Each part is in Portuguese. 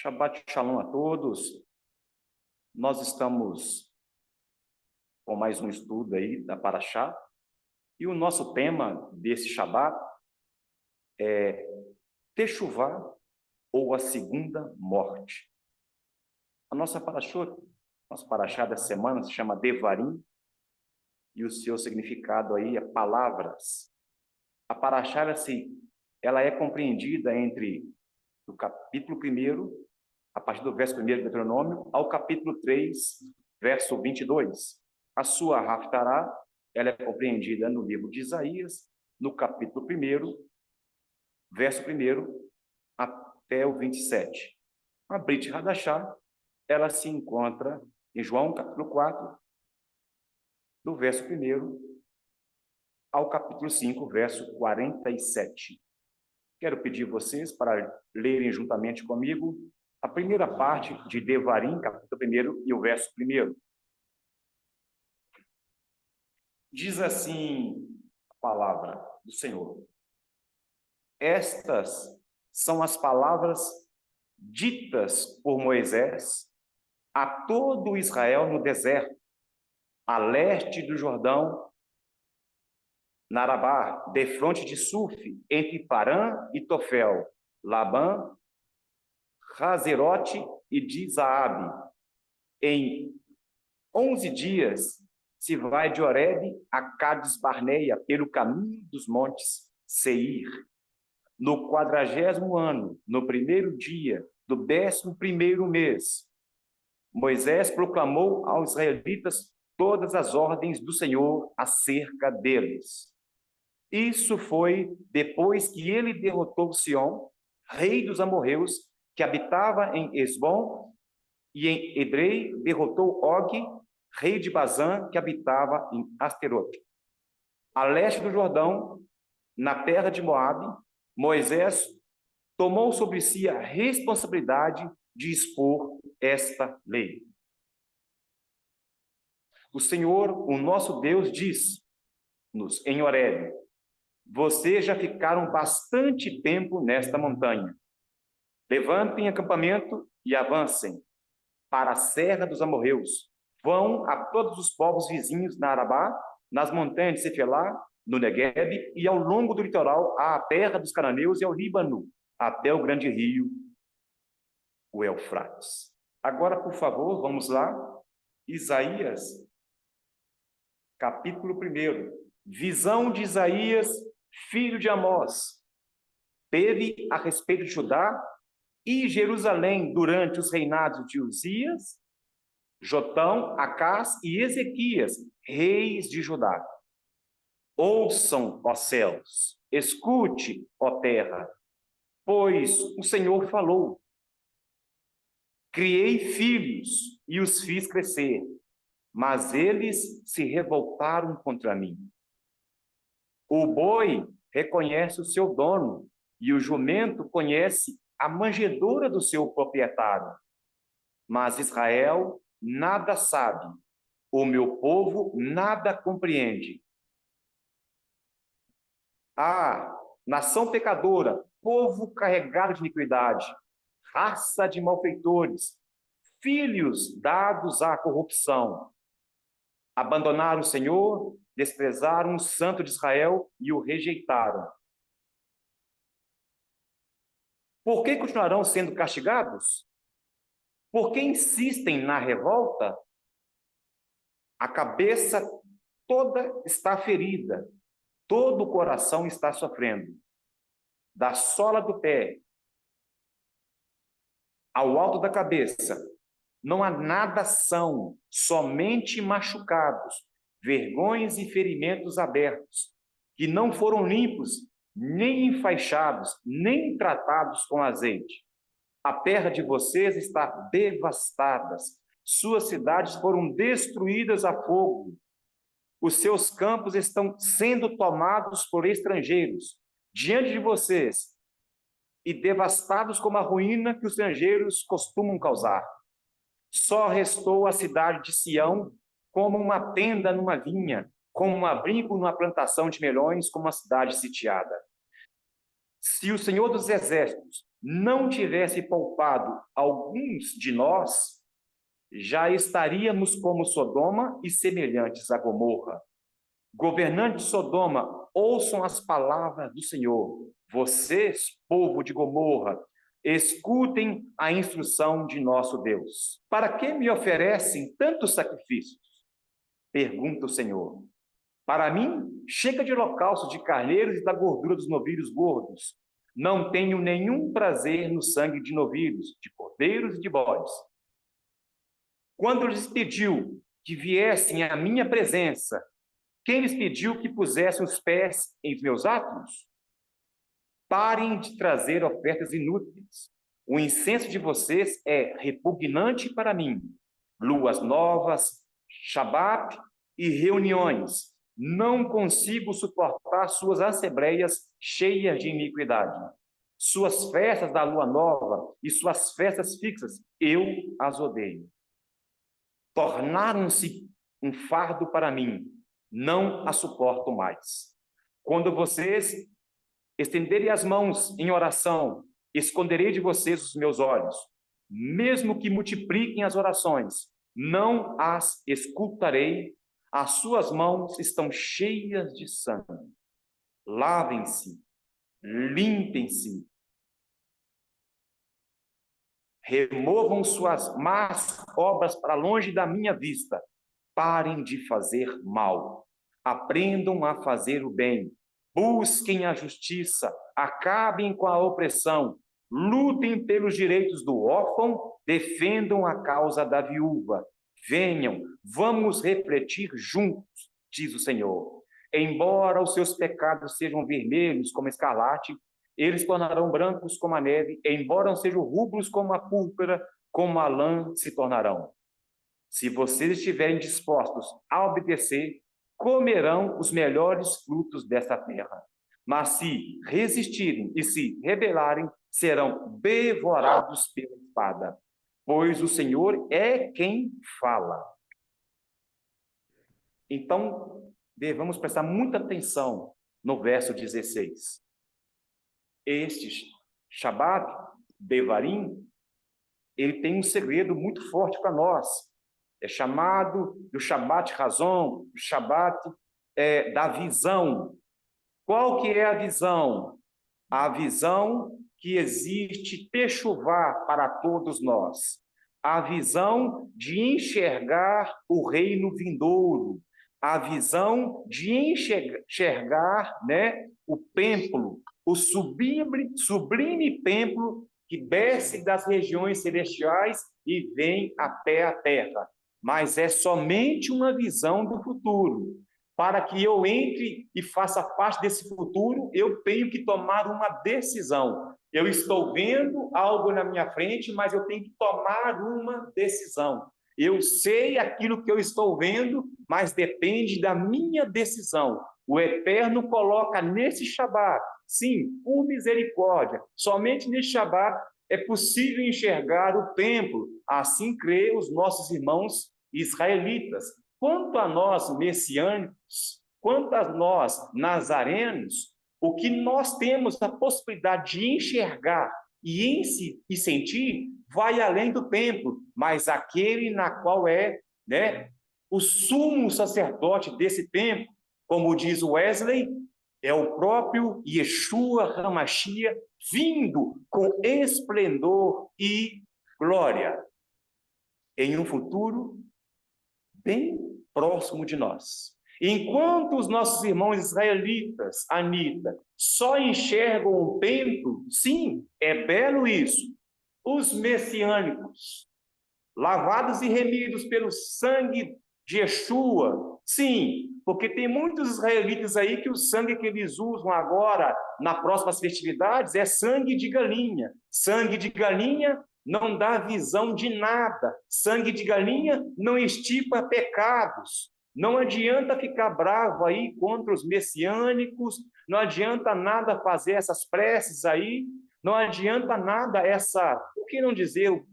Shabbat Shalom a todos. Nós estamos com mais um estudo aí da Parashá e o nosso tema desse Shabbat é Teshuvá ou a segunda morte. A nossa Parashá dessa semana se chama Devarim e o seu significado aí é palavras. A Parashá ela é compreendida entre o capítulo 1, a partir do verso 1 de Deuteronômio, ao capítulo 3, verso 22. A sua Haftará, ela é compreendida no livro de Isaías, no capítulo 1, verso 1 até o 27. A Brit Hadashá, ela se encontra em João, capítulo 4, do verso 1 ao capítulo 5, verso 47. Quero pedir vocês para lerem juntamente comigo a primeira parte de Devarim, capítulo 1 e o verso 1. Diz assim a palavra do Senhor: estas são as palavras ditas por Moisés a todo Israel no deserto, a leste do Jordão, na Arabá, defronte de Suf, entre Parã e Tofel, Labã, Hazerote e de Zaabe. Em 11 dias se vai de Horebe a Cades Barneia, pelo caminho dos montes Seir. No 40º ano, no primeiro dia do 11º mês, Moisés proclamou aos israelitas todas as ordens do Senhor acerca deles. Isso foi depois que ele derrotou Sião, rei dos amorreus, que habitava em Esbom, e em Edrei derrotou Og, rei de Bazã, que habitava em Asterote. A leste do Jordão, na terra de Moabe, Moisés tomou sobre si a responsabilidade de expor esta lei. O Senhor, o nosso Deus, diz-nos em Horebe: vocês já ficaram bastante tempo nesta montanha. Levantem acampamento e avancem para a serra dos amorreus. Vão a todos os povos vizinhos na Arabá, nas montanhas de Cefelá, no Negueb e ao longo do litoral, à terra dos cananeus e ao Líbano, até o grande rio, o Eufrates. Agora, por favor, vamos lá. Isaías, capítulo 1. Visão de Isaías, filho de Amós. Teve a respeito de Judá e Jerusalém durante os reinados de Uzias, Jotão, Acás e Ezequias, reis de Judá. Ouçam, ó céus, escute, ó terra, pois o Senhor falou. Criei filhos e os fiz crescer, mas eles se revoltaram contra mim. O boi reconhece o seu dono e o jumento conhece a manjedoura do seu proprietário. Mas Israel nada sabe, o meu povo nada compreende. Ah, nação pecadora, povo carregado de iniquidade, raça de malfeitores, filhos dados à corrupção. Abandonaram o Senhor, desprezaram o Santo de Israel e o rejeitaram. Por que continuarão sendo castigados? Por que insistem na revolta? A cabeça toda está ferida, todo o coração está sofrendo. Da sola do pé ao alto da cabeça, não há nada são, somente machucados, vergões e ferimentos abertos, que não foram limpos, nem enfaixados, nem tratados com azeite. A terra de vocês está devastada, suas cidades foram destruídas a fogo, os seus campos estão sendo tomados por estrangeiros, diante de vocês, e devastados como a ruína que os estrangeiros costumam causar. Só restou a cidade de Sião como uma tenda numa vinha, como um abrigo numa plantação de melões, como uma cidade sitiada. Se o Senhor dos Exércitos não tivesse poupado alguns de nós, já estaríamos como Sodoma e semelhantes a Gomorra. Governantes de Sodoma, ouçam as palavras do Senhor. Vocês, povo de Gomorra, escutem a instrução de nosso Deus. Para que me oferecem tantos sacrifícios? Pergunta o Senhor. Para mim, chega de holocausto de carneiros e da gordura dos novilhos gordos. Não tenho nenhum prazer no sangue de novilhos, de cordeiros e de bodes. Quando lhes pediu que viessem à minha presença, quem lhes pediu que pusessem os pés em meus átrios? Parem de trazer ofertas inúteis. O incenso de vocês é repugnante para mim. Luas novas, Shabat e reuniões. Não consigo suportar suas assembleias cheias de iniquidade. Suas festas da lua nova e suas festas fixas, eu as odeio. Tornaram-se um fardo para mim. Não a suporto mais. Quando vocês estenderem as mãos em oração, esconderei de vocês os meus olhos. Mesmo que multipliquem as orações, não as escutarei. As suas mãos estão cheias de sangue. Lavem-se, limpem-se, removam suas más obras para longe da minha vista. Parem de fazer mal. Aprendam a fazer o bem. Busquem a justiça. Acabem com a opressão. Lutem pelos direitos do órfão. Defendam a causa da viúva. Venham, vamos refletir juntos, diz o Senhor. Embora os seus pecados sejam vermelhos como escarlate, eles tornarão brancos como a neve. Embora sejam rubros como a púrpura, como a lã se tornarão. Se vocês estiverem dispostos a obedecer, comerão os melhores frutos desta terra. Mas se resistirem e se rebelarem, serão devorados pela espada. Pois o Senhor é quem fala. Então, devemos prestar muita atenção no verso 16. Este Shabat, Devarim, ele tem um segredo muito forte para nós. É chamado do Shabat Razon, do Shabat da visão. Qual que é a visão? A visão que existe Techuvá para todos nós. A visão de enxergar o reino vindouro. A visão de enxergar, né, o templo, o sublime templo que desce das regiões celestiais e vem até a terra. Mas é somente uma visão do futuro. Para que eu entre e faça parte desse futuro, eu tenho que tomar uma decisão. Eu estou vendo algo na minha frente, mas eu tenho que tomar uma decisão. Eu sei aquilo que eu estou vendo, mas depende da minha decisão. O Eterno coloca nesse Shabat, sim, por misericórdia, somente nesse Shabat é possível enxergar o templo. Assim crê os nossos irmãos israelitas. Quanto a nós messiânicos, quanto a nós nazarenos, o que nós temos a possibilidade de enxergar e sentir vai além do templo, mas aquele na qual é, né, o sumo sacerdote desse templo, como diz Wesley, é o próprio Yeshua HaMashiach vindo com esplendor e glória em um futuro bem próximo de nós. Enquanto os nossos irmãos israelitas, Anita, só enxergam o templo, sim, é belo isso. Os messiânicos, lavados e remidos pelo sangue de Yeshua, sim, porque tem muitos israelitas aí que o sangue que eles usam agora, nas próximas festividades, é sangue de galinha. Sangue de galinha não dá visão de nada. Sangue de galinha não extirpa pecados. Não adianta ficar bravo aí contra os messiânicos, não adianta nada fazer essas preces aí, não adianta nada por que não dizer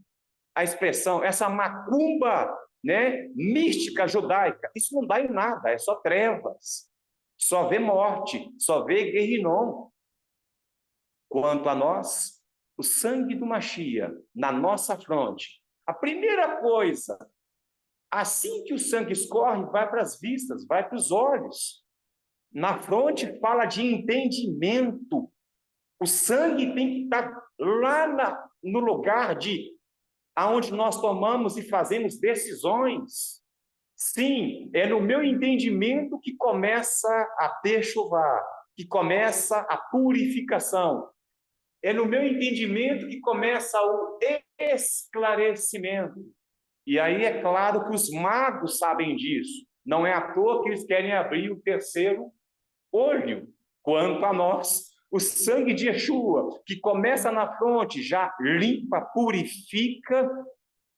a expressão, essa macumba, né, mística judaica. Isso não dá em nada, é só trevas, só vê morte, só vê guerrinom. Quanto a nós, o sangue do Mashiach na nossa fronte, a primeira coisa, assim que o sangue escorre, vai para as vistas, vai para os olhos. Na fronte fala de entendimento. O sangue tem que estar lá no lugar aonde nós tomamos e fazemos decisões. Sim, é no meu entendimento que começa a techuvá, que começa a purificação. É no meu entendimento que começa o esclarecimento. E aí é claro que os magos sabem disso. Não é à toa que eles querem abrir o terceiro olho. Quanto a nós, o sangue de Yeshua, que começa na fronte, já limpa, purifica,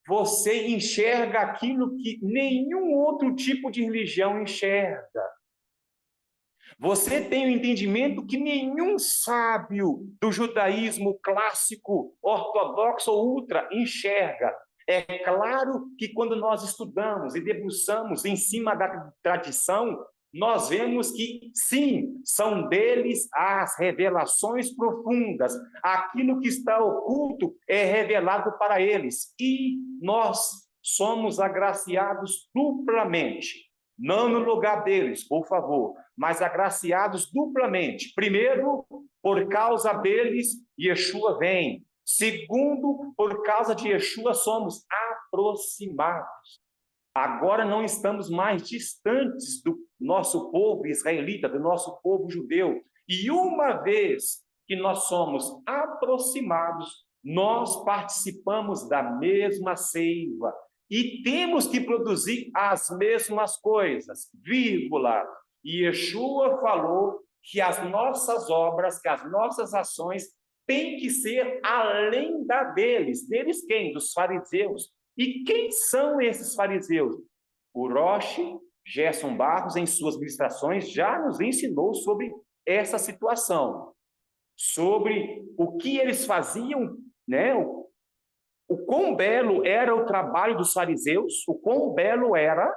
você enxerga aquilo que nenhum outro tipo de religião enxerga. Você tem o entendimento que nenhum sábio do judaísmo clássico, ortodoxo ou ultra enxerga. É claro que quando nós estudamos e debruçamos em cima da tradição, nós vemos que, sim, são deles as revelações profundas. Aquilo que está oculto é revelado para eles. E nós somos agraciados duplamente. Não no lugar deles, por favor, mas agraciados duplamente. Primeiro, por causa deles, Yeshua vem. Segundo, por causa de Yeshua, somos aproximados. Agora não estamos mais distantes do nosso povo israelita, do nosso povo judeu. E uma vez que nós somos aproximados, nós participamos da mesma seiva. E temos que produzir as mesmas coisas, vírgula. E Yeshua falou que as nossas obras, que as nossas ações têm que ser além da deles. Deles quem? Dos fariseus. E quem são esses fariseus? O Roche Gerson Barros, em suas ministrações, já nos ensinou sobre essa situação, sobre o que eles faziam, né? O quão belo era o trabalho dos fariseus, o quão belo era,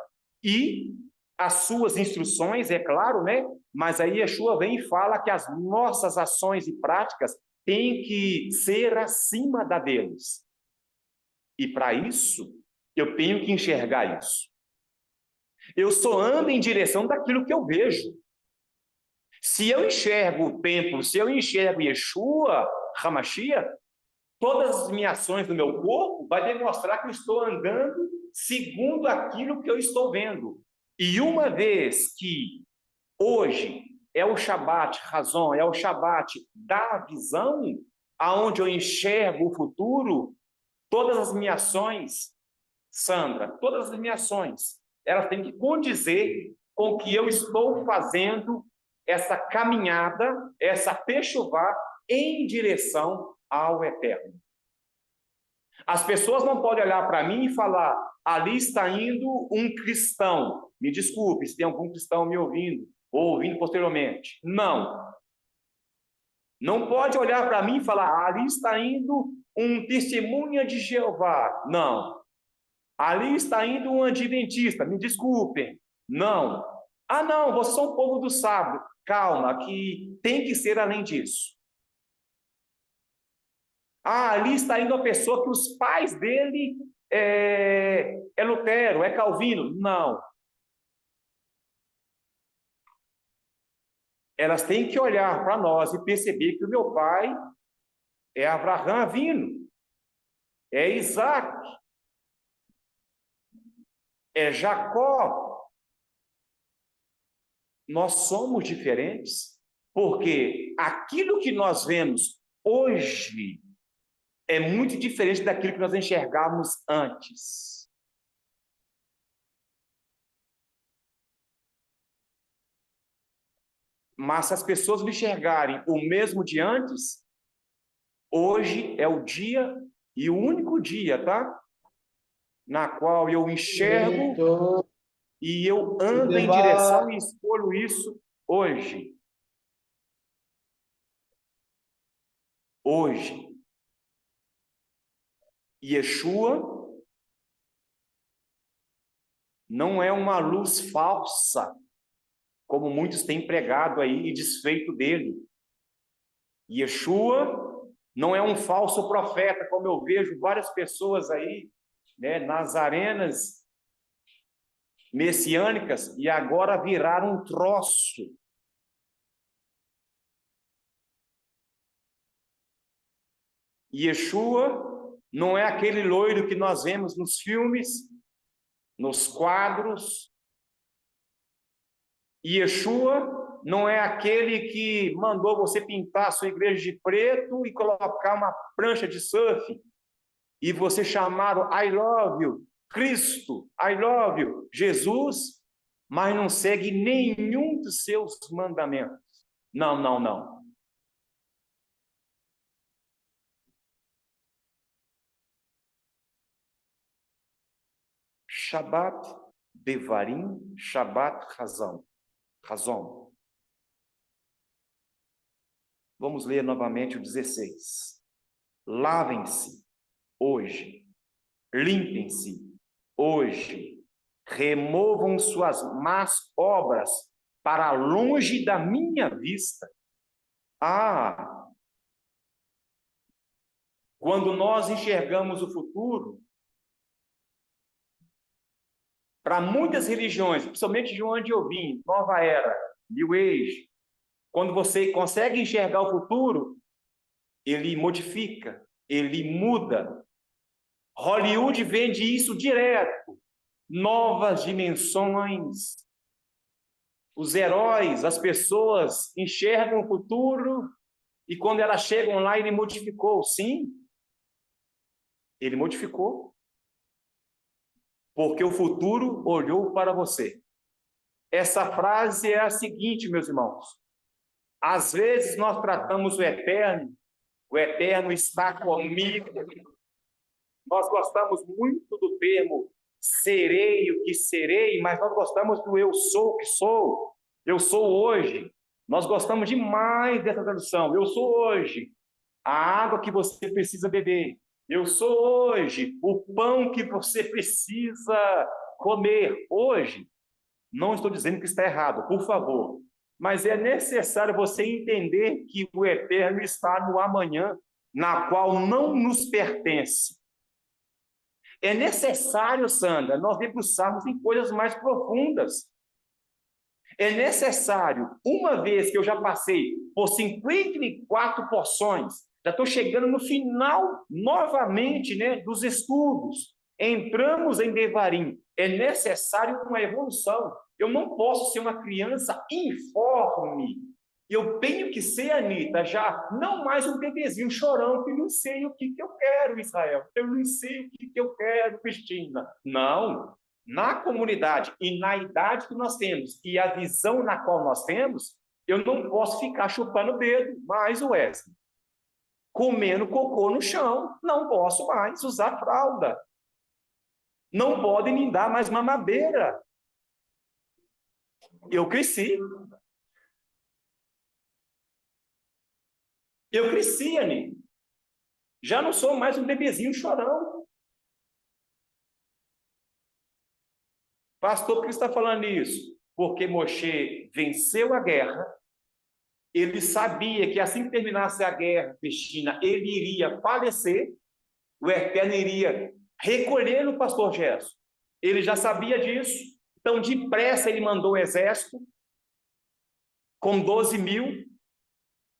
e as suas instruções, é claro, né? Mas aí Yeshua vem e fala que as nossas ações e práticas têm que ser acima da deles. E para isso, eu tenho que enxergar isso. Eu só ando em direção daquilo que eu vejo. Se eu enxergo o templo, se eu enxergo Yeshua, Hamashia, todas as minhas ações do meu corpo vai demonstrar que eu estou andando segundo aquilo que eu estou vendo. E uma vez que hoje é o Shabat Razon, é o Shabat da visão, aonde eu enxergo o futuro, todas as minhas ações, Sandra, todas as minhas ações, elas têm que condizer com o que eu estou fazendo, essa caminhada, essa techuvá em direção ao eterno. As pessoas não podem olhar para mim e falar, ali está indo um cristão. Me desculpe se tem algum cristão me ouvindo, ou ouvindo posteriormente. Não. Não pode olhar para mim e falar, ali está indo um testemunha de Jeová. Não. Ali está indo um adventista. Me desculpem. Não. Ah, não, vocês são o povo do sábado. Calma, que tem que ser além disso. Ah, ali está indo a pessoa que os pais dele é Lutero, é Calvino. Não. Elas têm que olhar para nós e perceber que o meu pai é Abraão Avino, é Isaac, é Jacó. Nós somos diferentes, porque aquilo que nós vemos hoje é muito diferente daquilo que nós enxergamos antes. Mas se as pessoas me enxergarem o mesmo de antes, hoje é o dia e o único dia, tá? Na qual eu enxergo e eu ando em direção e escolho isso hoje. Hoje. Yeshua não é uma luz falsa, como muitos têm pregado aí e desfeito dele. Yeshua não é um falso profeta, como eu vejo várias pessoas aí, né, nas arenas messiânicas, e agora viraram um troço. Yeshua não é aquele loiro que nós vemos nos filmes, nos quadros. Yeshua não é aquele que mandou você pintar a sua igreja de preto e colocar uma prancha de surf e você chamar o I love you, Cristo, I love you, Jesus, mas não segue nenhum dos seus mandamentos. Não, não, não. Shabbat Devarim, Shabbat Razão. Razão. Vamos ler novamente o 16. Lavem-se hoje, limpem-se hoje, removam suas más obras para longe da minha vista. Ah, quando nós enxergamos o futuro, para muitas religiões, principalmente de onde eu vim, Nova Era, New Age, quando você consegue enxergar o futuro, ele modifica, ele muda. Hollywood vende isso direto. Novas dimensões. Os heróis, as pessoas enxergam o futuro e quando elas chegam lá, ele modificou. Sim, ele modificou. Porque o futuro olhou para você. Essa frase é a seguinte, meus irmãos. Às vezes nós tratamos o eterno está comigo. Nós gostamos muito do termo serei o que serei, mas nós gostamos do eu sou o que sou. Eu sou hoje. Nós gostamos demais dessa tradução. Eu sou hoje a água que você precisa beber. Eu sou hoje o pão que você precisa comer. Hoje, não estou dizendo que está errado, por favor. Mas é necessário você entender que o eterno está no amanhã, na qual não nos pertence. É necessário, Sandra, nós debruçarmos em coisas mais profundas. É necessário, uma vez que eu já passei por 54 porções, já estou chegando no final, novamente, né, dos estudos. Entramos em Devarim. É necessário uma evolução. Eu não posso ser uma criança informe. Eu tenho que ser, Anitta, já não mais um bebezinho chorão que não sei o que eu quero, Israel. Eu não sei o que eu quero, Cristina. Não. Na comunidade e na idade que nós temos e a visão na qual nós temos, eu não posso ficar chupando o dedo mais, Wesley. Comendo cocô no chão. Não posso mais usar fralda. Não podem me dar mais mamadeira. Eu cresci. Eu cresci, Ani. Já não sou mais um bebezinho chorão. Pastor, por que você está falando isso? Porque Moshe venceu a guerra. Ele sabia que assim que terminasse a guerra, Cristina, ele iria falecer. O Eterno iria recolher o pastor Gerson. Ele já sabia disso. Então, depressa, ele mandou o exército com 12 mil.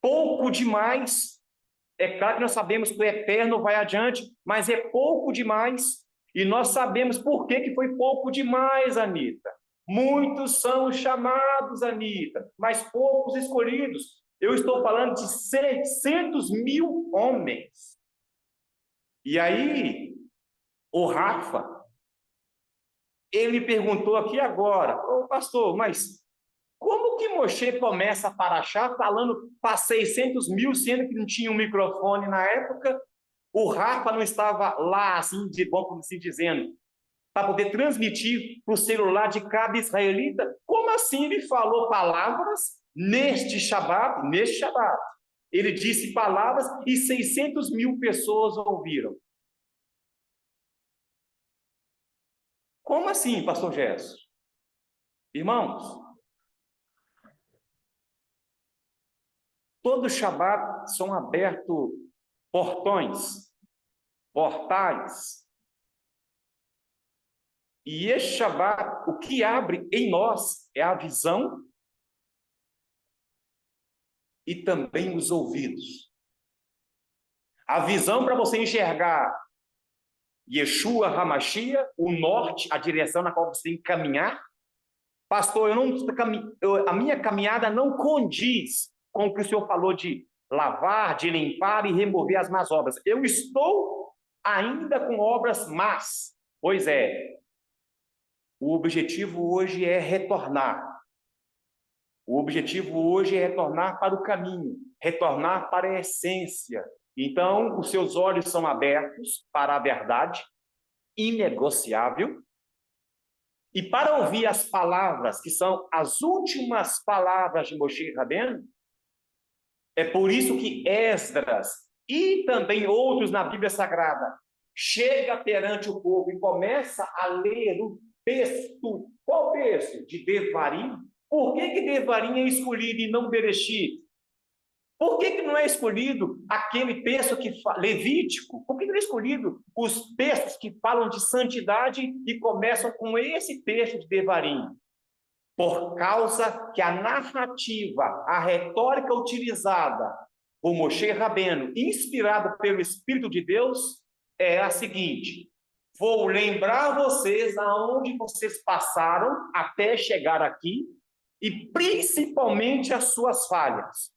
Pouco demais. É claro que nós sabemos que o Eterno vai adiante, mas é pouco demais. E nós sabemos por que foi pouco demais, Anitta. Muitos são chamados, Anitta, mas poucos escolhidos. Eu estou falando de 600 mil homens. E aí, o Rafa, ele perguntou aqui agora, ô pastor, mas como que Moshe começa a Paraxá falando para 600 mil, sendo que não tinha um microfone na época? O Rafa não estava lá, assim, de bom, como assim dizendo, para poder transmitir para o celular de cada israelita? Como assim ele falou palavras neste Shabat? Neste Shabat. Ele disse palavras e 600 mil pessoas ouviram. Como assim, pastor Gerson? Irmãos, todo Shabat são abertos portões, portais. E este Shabat, o que abre em nós é a visão e também os ouvidos. A visão para você enxergar Yeshua HaMashiach, o norte, a direção na qual você tem que caminhar. Pastor, a minha caminhada não condiz com o que o senhor falou de lavar, de limpar e remover as más obras. Eu estou ainda com obras más. Pois é, o objetivo hoje é retornar. O objetivo hoje é retornar para o caminho, retornar para a essência. Então, os seus olhos são abertos para a verdade, inegociável, e para ouvir as palavras, que são as últimas palavras de Moshe Rabbeinu. É por isso que Esdras e também outros na Bíblia Sagrada chega perante o povo e começa a ler o texto. Qual texto? De Devarim. Por que Devarim é escolhido e não Bereshit? Por que não é escolhido aquele texto levítico? Por que não é escolhido os textos que falam de santidade e começam com esse texto de Devarim? Por causa que a narrativa, a retórica utilizada por Moshe Rabbeinu, inspirado pelo Espírito de Deus, é a seguinte: vou lembrar vocês aonde vocês passaram até chegar aqui e principalmente as suas falhas.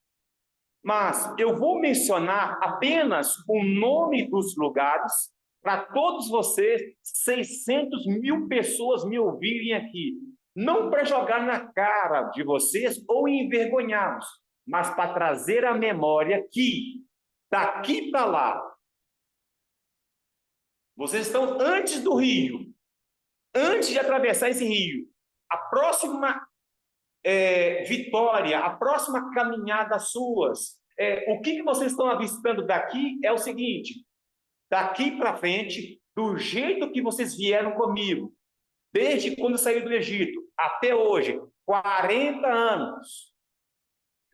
Mas eu vou mencionar apenas o nome dos lugares para todos vocês, 600.000 pessoas me ouvirem aqui. Não para jogar na cara de vocês ou envergonhá-los, mas para trazer à memória que daqui para lá, vocês estão antes do rio, antes de atravessar esse rio, a próxima vitória, a próxima caminhada suas, o que vocês estão avistando daqui é o seguinte: daqui para frente, do jeito que vocês vieram comigo, desde quando saí do Egito até hoje, 40 anos.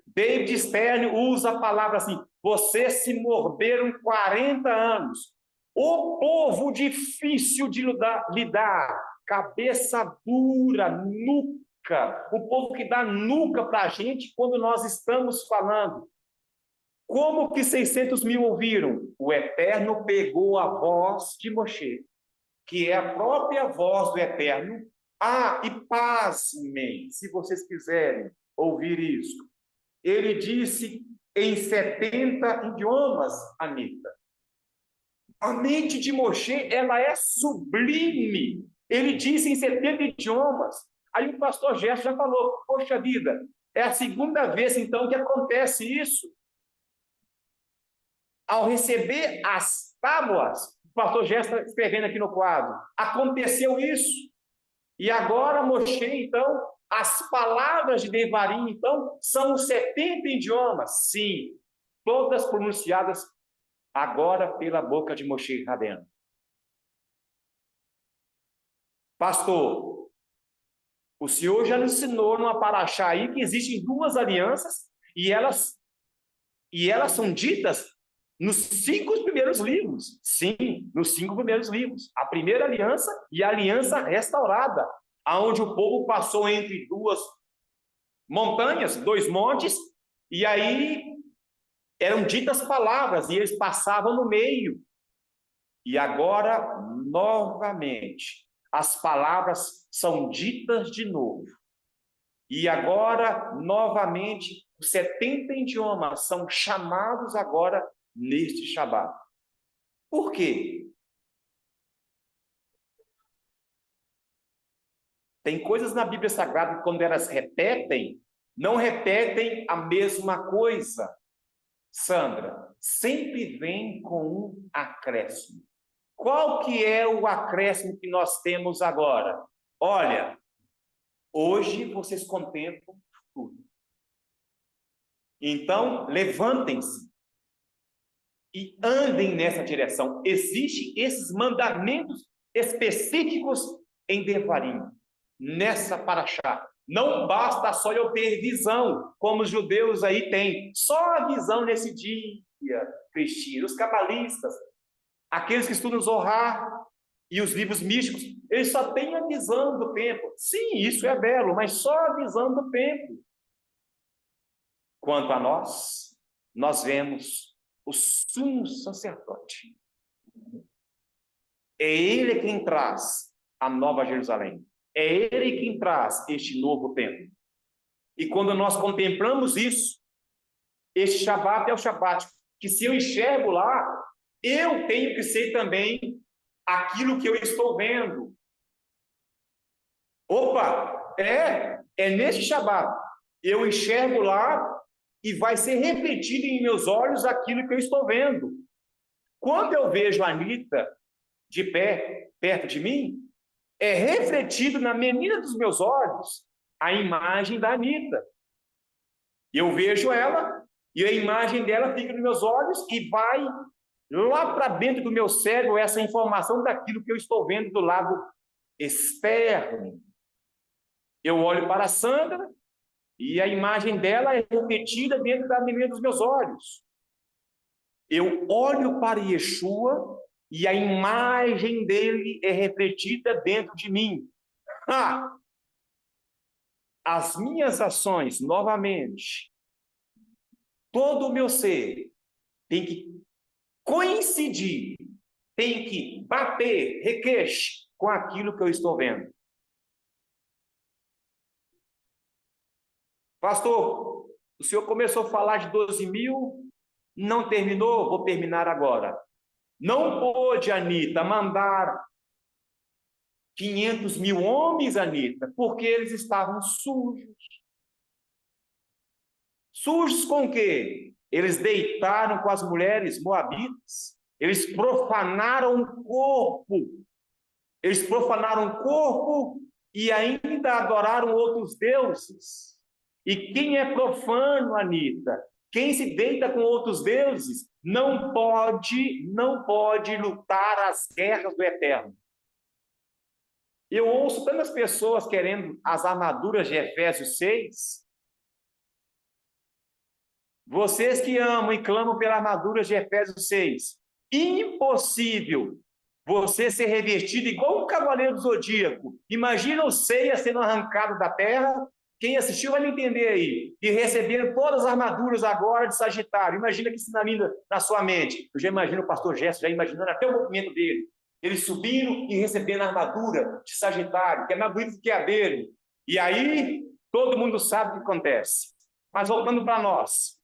David Stern usa a palavra assim: vocês se morderam 40 anos. O povo difícil de lidar, cabeça dura, nuca, o povo que dá nuca para a gente quando nós estamos falando. Como que 600.000 ouviram? O Eterno pegou a voz de Moshe, que é a própria voz do Eterno. E pasmem, se vocês quiserem ouvir isso. Ele disse em 70 idiomas, Anita. A mente de Moshe, ela é sublime. Ele disse em 70 idiomas. Aí o pastor Gerson já falou: poxa vida, é a segunda vez então que acontece isso. Ao receber as tábuas, o pastor Gerson está escrevendo aqui no quadro, aconteceu isso. E agora Moshe, então, as palavras de Devarim, então, são 70 idiomas. Sim, todas pronunciadas agora pela boca de Moshe Rabbeinu. Pastor, o senhor já nos ensinou numa paraxá aí que existem duas alianças e elas são ditas nos 5 primeiros livros. Sim, nos 5 primeiros livros. A primeira aliança e a aliança restaurada, aonde o povo passou entre 2 montanhas, 2 montes, e aí eram ditas palavras e eles passavam no meio. E agora, novamente, as palavras são ditas de novo. E agora, novamente, os 70 idiomas são chamados agora neste Shabat. Por quê? Tem coisas na Bíblia Sagrada que, quando elas repetem, não repetem a mesma coisa. Sandra, sempre vem com um acréscimo. Qual que é o acréscimo que nós temos agora? Olha, hoje vocês contemplam tudo. Então, levantem-se e andem nessa direção. Existem esses mandamentos específicos em Devarim, nessa paraxá. Não basta só eu ter visão, como os judeus aí têm. Só a visão nesse dia. Cristina, os cabalistas, aqueles que estudam Zohar e os livros místicos, eles só têm a visão do tempo. Sim, isso é belo, mas só a visão do tempo. Quanto a nós vemos o sumo sacerdote. É ele quem traz a nova Jerusalém. É ele quem traz este novo templo. E quando nós contemplamos isso, este Shabat é o Shabat, que se eu enxergo lá, eu tenho que ser também aquilo que eu estou vendo. Opa, é nesse Shabat. Eu enxergo lá e vai ser refletido em meus olhos aquilo que eu estou vendo. Quando eu vejo a Anita de pé, perto de mim, é refletido na menina dos meus olhos a imagem da Anita. Eu vejo ela e a imagem dela fica nos meus olhos e vai lá para dentro do meu cérebro essa informação daquilo que eu estou vendo do lado externo. Eu olho para a Sandra e a imagem dela é refletida dentro da menina dos meus olhos. Eu olho para Yeshua e a imagem dele é refletida dentro de mim. As minhas ações, novamente, todo o meu ser tem que coincidir, tem que bater, requeche com aquilo que eu estou vendo. Pastor, o senhor começou a falar de 12.000, não terminou? Vou terminar agora. Não pôde, Anita, mandar 500.000 homens, Anita, porque eles estavam sujos. Sujos com o quê? Eles deitaram com as mulheres moabitas. Eles profanaram o corpo. Eles profanaram o corpo e ainda adoraram outros deuses. E quem é profano, Anita? Quem se deita com outros deuses não pode lutar as guerras do eterno. Eu ouço tantas pessoas querendo as armaduras de Efésios 6. Vocês que amam e clamam pela armadura de Efésios 6. Impossível você ser revestido igual um cavaleiro do zodíaco. Imagina o Ceia sendo arrancado da terra. Quem assistiu vai me entender aí. E recebendo todas as armaduras agora de Sagitário. Imagina que isso na sua mente. Eu já imagino o pastor Gerson, já imaginando até o movimento dele. Eles subiram e recebendo a armadura de Sagitário, que é mais bonita do que a dele. E aí, todo mundo sabe o que acontece. Mas voltando para nós.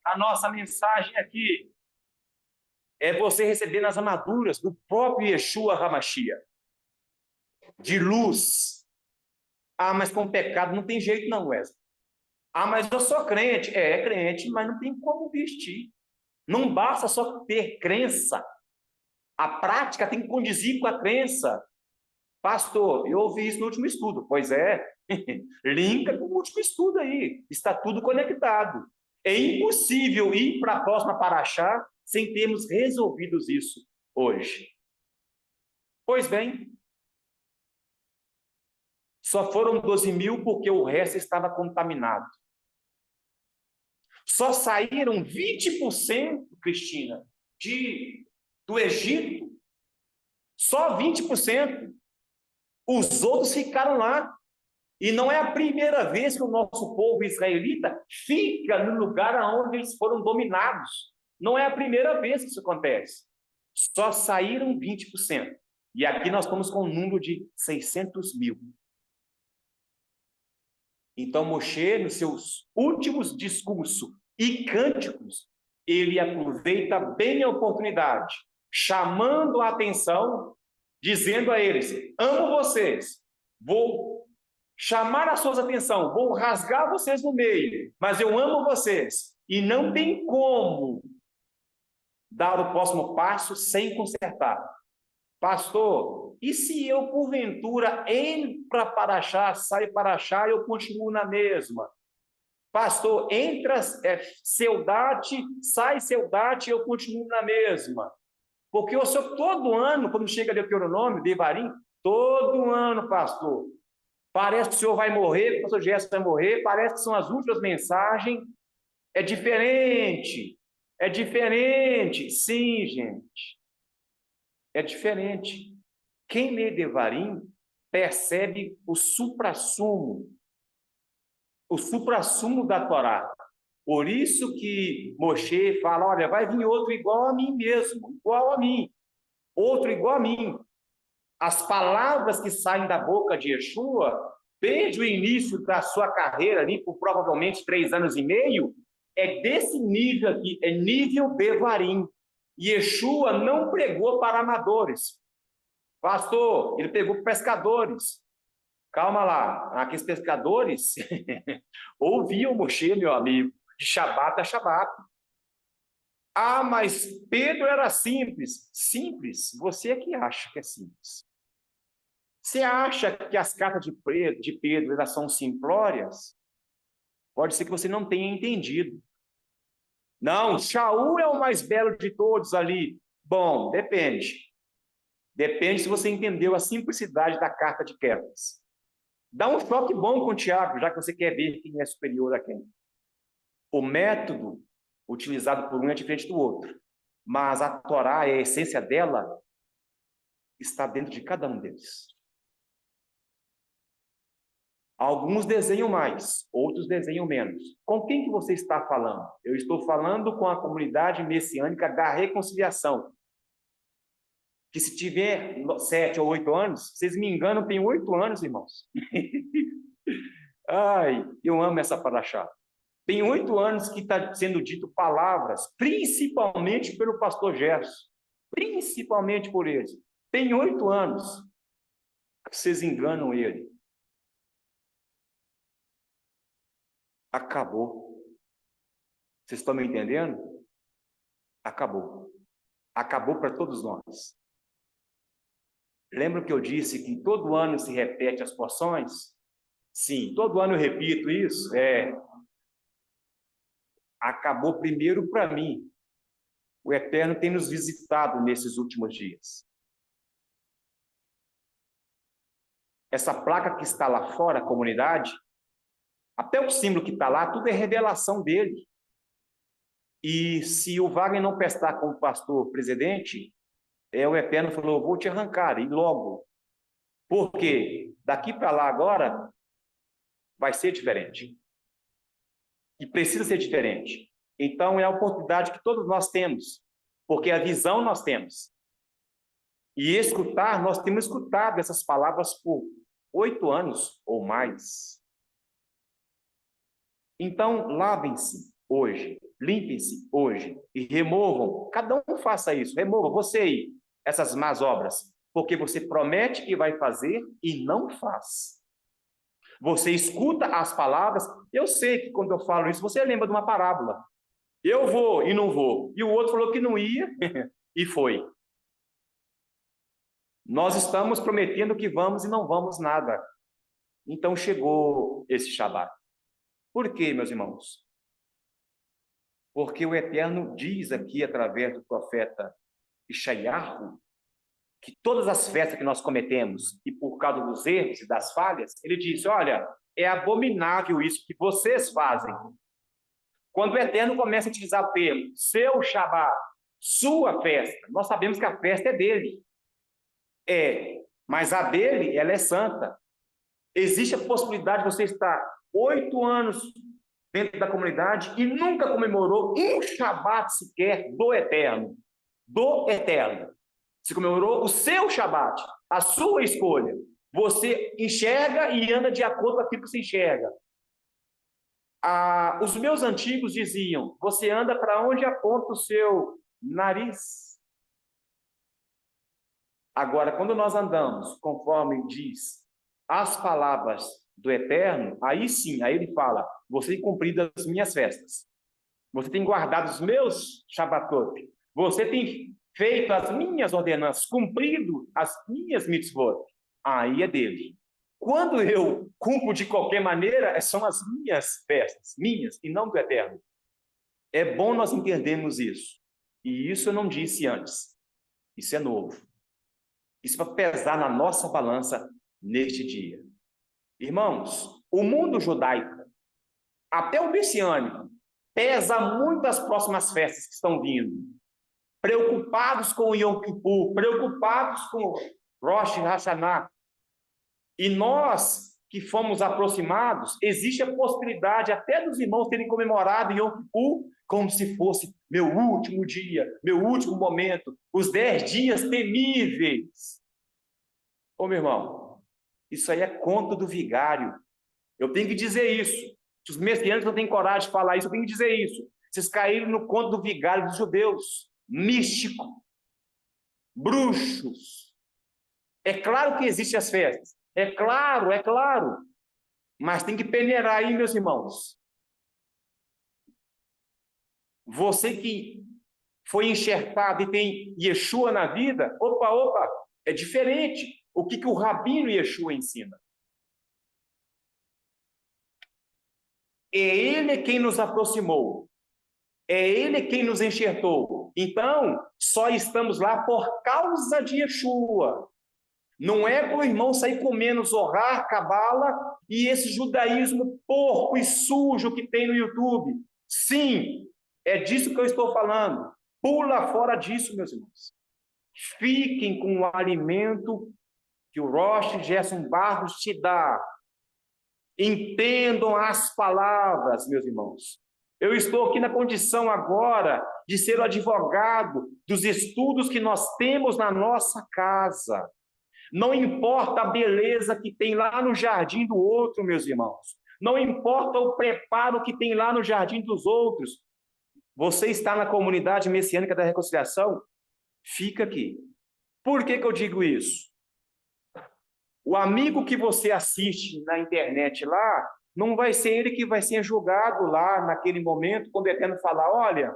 A nossa mensagem aqui é você recebendo as armaduras do próprio Yeshua HaMashiach. De luz. Mas com pecado não tem jeito não, Wesley. Mas eu sou crente. É crente, mas não tem como vestir. Não basta só ter crença. A prática tem que condizir com a crença. Pastor, eu ouvi isso no último estudo. Pois é, linka com o último estudo aí. Está tudo conectado. É impossível ir para a próxima paraxá sem termos resolvido isso hoje. Pois bem, só foram 12.000 porque o resto estava contaminado. Só saíram 20%, Cristina, do Egito. Só 20%. Os outros ficaram lá. E não é a primeira vez que o nosso povo israelita fica no lugar onde eles foram dominados. Não é a primeira vez que isso acontece. Só saíram 20%. E aqui nós estamos com um número de 600.000. Então, Moshe, nos seus últimos discursos e cânticos, ele aproveita bem a oportunidade, chamando a atenção, dizendo a eles: amo vocês, vou chamar a sua atenção, vou rasgar vocês no meio, mas eu amo vocês, e não tem como dar o próximo passo sem consertar. Pastor, e se eu, porventura, entro para Paraxá, saio Paraxá, eu continuo na mesma? Pastor, entra Seudate, sai Seudate, eu continuo na mesma. Porque o senhor, todo ano, quando chega Deuteronômio, Devarim, todo ano, pastor, parece que o senhor vai morrer, que o pastor Gerson vai morrer, parece que são as últimas mensagens, é diferente. É diferente. Sim, gente. É diferente. Quem lê Devarim percebe o suprassumo da Torá. Por isso que Moshe fala, olha, vai vir outro igual a mim mesmo, igual a mim, outro igual a mim. As palavras que saem da boca de Yeshua, desde o início da sua carreira, ali por provavelmente 3 anos e meio, é desse nível aqui, é nível Devarim. Yeshua não pregou para amadores. Pastor, ele pegou pescadores. Calma lá, aqueles pescadores ouviam Moshe, meu amigo, de Shabat a Shabat. Ah, mas Pedro era simples. Simples? Você é que acha que é simples. Você acha que as cartas de Pedro elas são simplórias? Pode ser que você não tenha entendido. Não, Shaul é o mais belo de todos ali. Bom, depende. Depende se você entendeu a simplicidade da carta de Kefas. Dá um choque bom com o Tiago, já que você quer ver quem é superior a quem. O método utilizado por um é diferente do outro, mas a Torá, a essência dela, está dentro de cada um deles. Alguns desenham mais, outros desenham menos. Com quem que você está falando? Eu estou falando com a comunidade messiânica da reconciliação. Que se tiver 7 ou 8 anos, vocês me enganam, tem 8 anos, irmãos. Ai, eu amo essa paraxá. Tem 8 anos que está sendo dito palavras, principalmente pelo pastor Gerson. Principalmente por ele. Tem 8 anos. Vocês enganam ele. Acabou. Vocês estão me entendendo? Acabou. Acabou para todos nós. Lembra que eu disse que todo ano se repete as porções? Sim, todo ano eu repito isso. Acabou primeiro para mim. O Eterno tem nos visitado nesses últimos dias. Essa placa que está lá fora, a comunidade, até o símbolo que está lá, tudo é revelação dele. E se o Wagner não prestar como pastor presidente, o Eterno falou, vou te arrancar, e logo. Porque daqui para lá agora vai ser diferente. E precisa ser diferente. Então é a oportunidade que todos nós temos, porque a visão nós temos. E escutar, nós temos escutado essas palavras por 8 anos ou mais. Então, lavem-se hoje, limpem-se hoje e removam, cada um faça isso, remova você aí, essas más obras, porque você promete que vai fazer e não faz. Você escuta as palavras, eu sei que quando eu falo isso, você lembra de uma parábola. Eu vou e não vou. E o outro falou que não ia e foi. Nós estamos prometendo que vamos e não vamos nada. Então chegou esse Shabat. Por quê, meus irmãos? Porque o Eterno diz aqui, através do profeta Ishayahu, que todas as festas que nós cometemos, e por causa dos erros e das falhas, ele diz, olha, é abominável isso que vocês fazem. Quando o Eterno começa a utilizar o termo, seu Shabat, sua festa, nós sabemos que a festa é dele. Mas a dele, ela é santa. Existe a possibilidade de você estar 8 anos dentro da comunidade e nunca comemorou um Shabat sequer do Eterno. Do Eterno. Você comemorou o seu Shabat, a sua escolha. Você enxerga e anda de acordo com aquilo que você enxerga. Os meus antigos diziam, você anda para onde aponta o seu nariz. Agora, quando nós andamos, conforme diz as palavras do Eterno, aí sim, aí ele fala, você tem cumprido as minhas festas, você tem guardado os meus Shabbatot, você tem feito as minhas ordenanças, cumprido as minhas mitzvot, aí é dele. Quando eu cumpro de qualquer maneira, são as minhas festas, minhas, e não do Eterno. É bom nós entendermos isso. E isso eu não disse antes. Isso é novo. Isso vai pesar na nossa balança neste dia. Irmãos, o mundo judaico, até o messiânico, pesa muito as próximas festas que estão vindo. Preocupados com o Yom Kippur, preocupados com o Rosh Hashanah. E nós que fomos aproximados, existe a possibilidade até dos irmãos terem comemorado Yom Kippur como se fosse meu último dia, meu último momento, os 10 dias temíveis. Ô, meu irmão, isso aí é conto do vigário. Eu tenho que dizer isso. Se os messiânicos não têm coragem de falar isso, eu tenho que dizer isso. Vocês caíram no conto do vigário dos judeus. Místico. Bruxos. É claro que existem as festas. É claro, é claro. Mas tem que peneirar aí, meus irmãos. Você que foi enxertado e tem Yeshua na vida, opa, é diferente. O que o rabino Yeshua ensina? É ele quem nos aproximou. É ele quem nos enxertou. Então, só estamos lá por causa de Yeshua. Não é para o irmão sair comendo Zohar, Cabala e esse judaísmo porco e sujo que tem no YouTube. Sim, é disso que eu estou falando. Pula fora disso, meus irmãos. Fiquem com o alimento que o Rosh Gerson Barros te dá. Entendam as palavras, meus irmãos. Eu estou aqui na condição agora de ser o advogado dos estudos que nós temos na nossa casa. Não importa a beleza que tem lá no jardim do outro, meus irmãos. Não importa o preparo que tem lá no jardim dos outros. Você está na comunidade messiânica da reconciliação? Fica aqui. Por que eu digo isso? O amigo que você assiste na internet lá, não vai ser ele que vai ser julgado lá naquele momento, quando o Eterno falar, olha,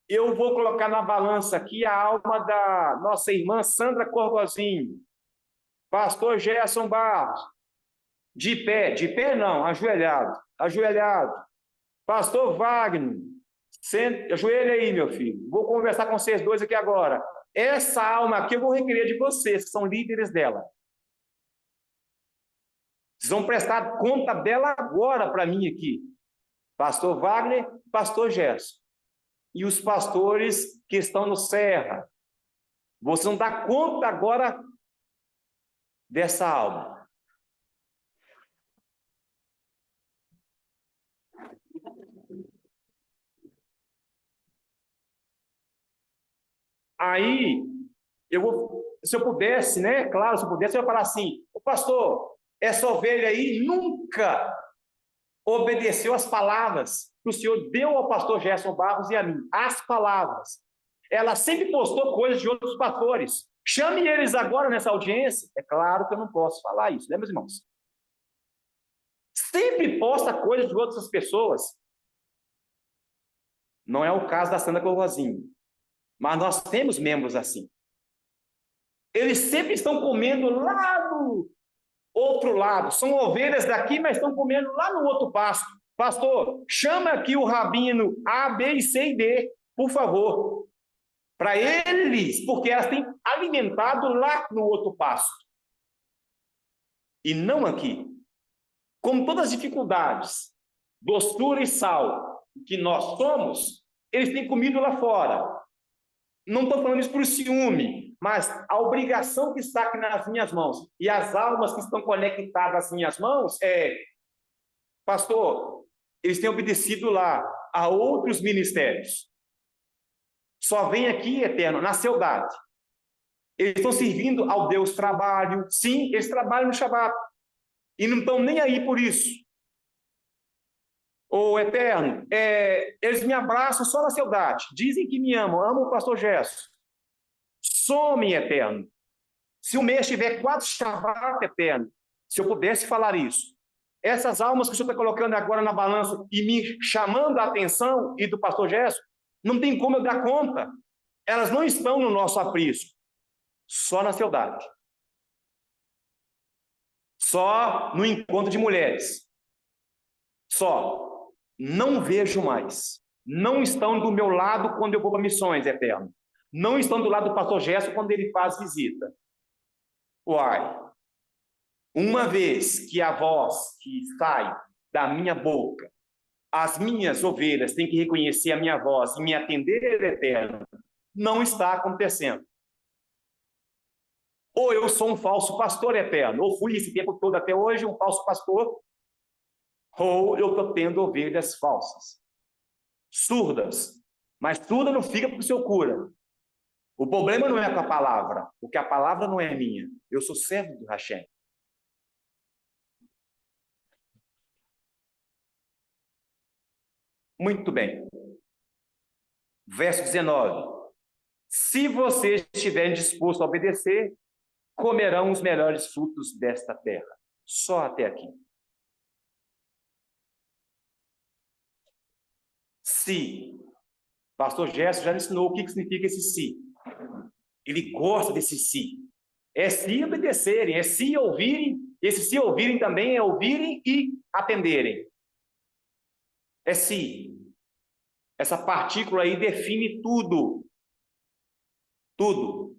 eu vou colocar na balança aqui a alma da nossa irmã Sandra Corgozinho, pastor Gerson Barros, de pé não, ajoelhado, pastor Wagner, ajoelha aí, meu filho, vou conversar com vocês dois aqui agora. Essa alma aqui eu vou requerer de vocês, que são líderes dela. Vocês vão prestar conta dela agora para mim aqui. Pastor Wagner, pastor Gerson. E os pastores que estão no Serra. Vocês vão dar conta agora dessa alma. Aí, se eu pudesse, né? Claro, se eu pudesse, eu ia falar assim, o pastor, essa ovelha aí nunca obedeceu às palavras que o Senhor deu ao pastor Gerson Barros e a mim. As palavras. Ela sempre postou coisas de outros pastores. Chame eles agora nessa audiência. É claro que eu não posso falar isso, né, meus irmãos? Sempre posta coisas de outras pessoas. Não é o caso da Sandra Corrozinho. Mas nós temos membros assim. Eles sempre estão comendo lá no outro lado. São ovelhas daqui, mas estão comendo lá no outro pasto. Pastor, chama aqui o rabino A, B, C e D, por favor. Para eles, porque elas têm alimentado lá no outro pasto. E não aqui. Com todas as dificuldades, doçura e sal que nós somos, eles têm comido lá fora. Não estou falando isso por ciúme, mas a obrigação que está aqui nas minhas mãos e as almas que estão conectadas às minhas mãos pastor, eles têm obedecido lá a outros ministérios. Só vem aqui, Eterno, na saudade. Eles estão servindo ao Deus trabalho. Sim, eles trabalham no Shabat. E não estão nem aí por isso. Ô, Eterno, eles me abraçam só na saudade. Dizem que me amam o pastor Gerson. Somem, Eterno. Se o mês tiver 4 Shabat, Eterno, se eu pudesse falar isso, essas almas que o senhor está colocando agora na balança e me chamando a atenção, e do pastor Gerson, não tem como eu dar conta. Elas não estão no nosso aprisco. Só na saudade. Só no encontro de mulheres. Só. Não vejo mais. Não estão do meu lado quando eu vou para missões, Eterno. Não estão do lado do pastor Gerson quando ele faz visita. Uai. Uma vez que a voz que sai da minha boca as minhas ovelhas têm que reconhecer a minha voz e me atender, Eterno, não está acontecendo. Ou eu sou um falso pastor, Eterno, ou fui esse tempo todo até hoje um falso pastor, ou eu estou tendo ovelhas falsas, surdas. Mas surda não fica porque o Senhor cura. O problema não é com a palavra, porque a palavra não é minha. Eu sou servo do Hashem. Muito bem. Verso 19. Se vocês estiverem dispostos a obedecer, comerão os melhores frutos desta terra. Só até aqui. Se. Pastor Gerson já ensinou o que significa esse se. Ele gosta desse se. É se obedecerem, é se ouvirem. Esse se ouvirem também é ouvirem e atenderem. É se. Essa partícula aí define tudo. Tudo.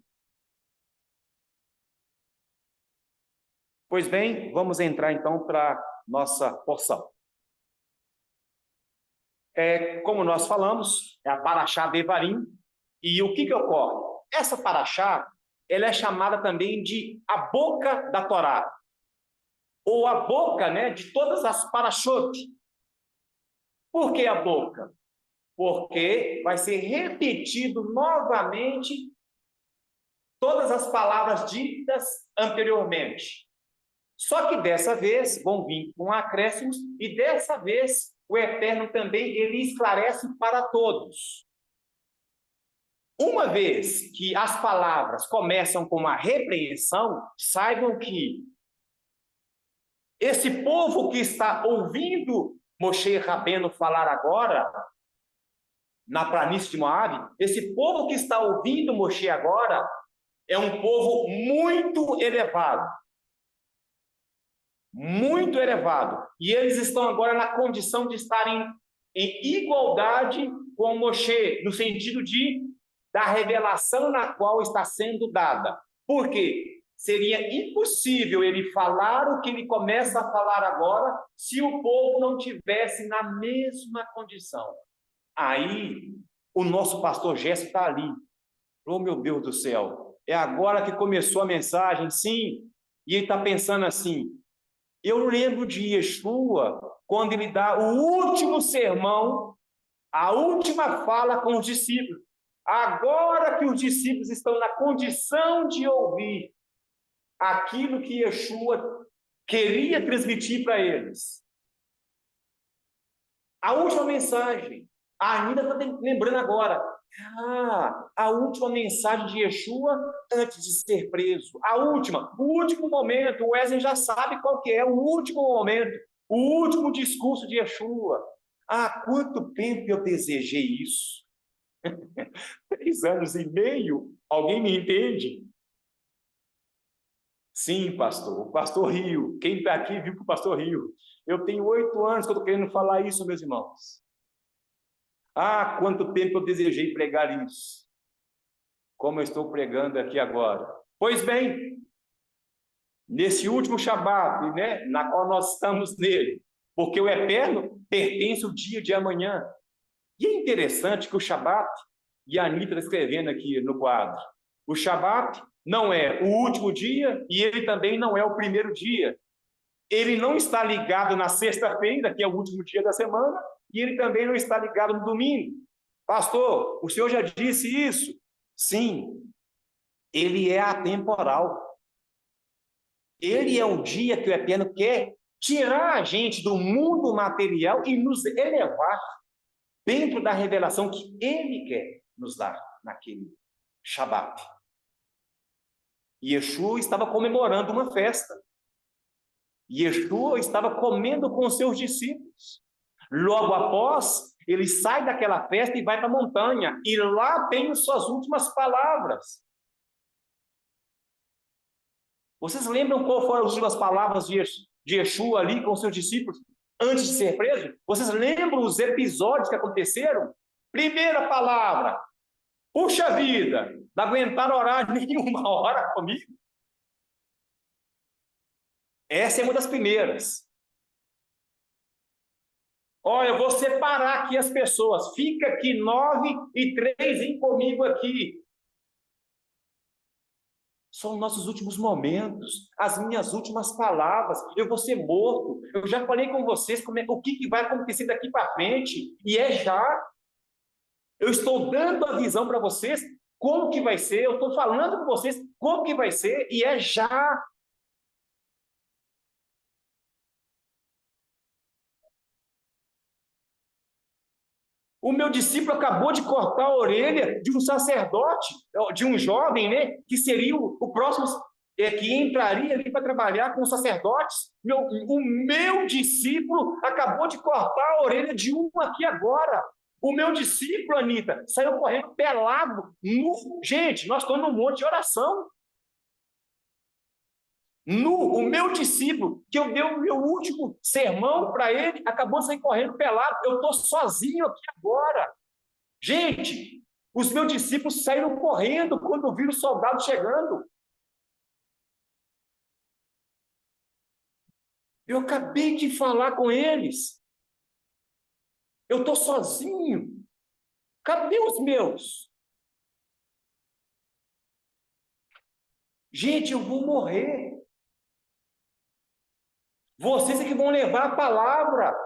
Pois bem, vamos entrar então para nossa porção. Como nós falamos, é a Paraxá Devarim. E o que ocorre? Essa Paraxá, ela é chamada também de a boca da Torá. Ou a boca, né, de todas as Parashot. Por que a boca? Porque vai ser repetido novamente todas as palavras ditas anteriormente. Só que dessa vez vão vir com acréscimos e dessa vez o Eterno também ele esclarece para todos. Uma vez que as palavras começam com uma repreensão, saibam que esse povo que está ouvindo Moshe Rabbeinu falar agora, na planície de Moabe, esse povo que está ouvindo Moshe agora, é um povo muito elevado. Muito elevado. E eles estão agora na condição de estarem em igualdade com Moshe, no sentido da revelação na qual está sendo dada. Por quê? Seria impossível ele falar o que ele começa a falar agora se o povo não tivesse na mesma condição. Aí, o nosso pastor Gerson está ali. Oh, meu Deus do céu, é agora que começou a mensagem, sim. E ele está pensando assim, eu lembro de Yeshua, quando ele dá o último sermão, a última fala com os discípulos. Agora que os discípulos estão na condição de ouvir aquilo que Yeshua queria transmitir para eles. A última mensagem, a Anita está lembrando agora, a última mensagem de Yeshua antes de ser preso. O último momento, o Wesley já sabe qual que é o último momento, o último discurso de Yeshua. Há quanto tempo eu desejei isso? 3 anos e meio? Alguém me entende? Sim, pastor. O pastor Rio. Quem está aqui viu que o pastor Rio. Eu tenho 8 anos que eu estou querendo falar isso, meus irmãos. Ah, quanto tempo eu desejei pregar isso. Como eu estou pregando aqui agora. Pois bem, nesse último Shabat, né, na qual nós estamos nele, porque o eterno pertence ao dia de amanhã. E é interessante que o Shabat, e a Anitta está escrevendo aqui no quadro, o Shabat não é o último dia e ele também não é o primeiro dia. Ele não está ligado na sexta-feira, que é o último dia da semana, e ele também não está ligado no domingo. Pastor, o senhor já disse isso? Sim, ele é atemporal. Ele é um dia que o Eterno quer tirar a gente do mundo material e nos elevar dentro da revelação que ele quer nos dar naquele Shabat. Yeshua estava comemorando uma festa. Yeshua estava comendo com seus discípulos. Logo após, ele sai daquela festa e vai para a montanha. E lá tem suas últimas palavras. Vocês lembram qual foram as últimas palavras de Yeshua ali com seus discípulos antes de ser preso? Vocês lembram os episódios que aconteceram? Primeira palavra. Puxa vida, não aguentaram orar nenhuma hora comigo. Essa é uma das primeiras. Olha, eu vou separar aqui as pessoas. Fica aqui 9 e 3, vem comigo aqui. São nossos últimos momentos, as minhas últimas palavras. Eu vou ser morto. Eu já falei com vocês o que vai acontecer daqui para frente. E é já. Eu estou dando a visão para vocês como que vai ser. Eu estou falando com vocês como que vai ser. E é já. O meu discípulo acabou de cortar a orelha de um sacerdote, de um jovem, né? Que seria o próximo, que entraria ali para trabalhar com os sacerdotes. O meu discípulo acabou de cortar a orelha de um aqui agora. O meu discípulo, Anitta, saiu correndo pelado. Gente, nós estamos num monte de oração. O meu discípulo, que eu dei o meu último sermão para ele, acabou de sair correndo pelado. Eu estou sozinho aqui agora. Gente, os meus discípulos saíram correndo quando viram os soldados chegando. Eu acabei de falar com eles. Eu estou sozinho. Cadê os meus? Gente, eu vou morrer. Vocês é que vão levar a palavra.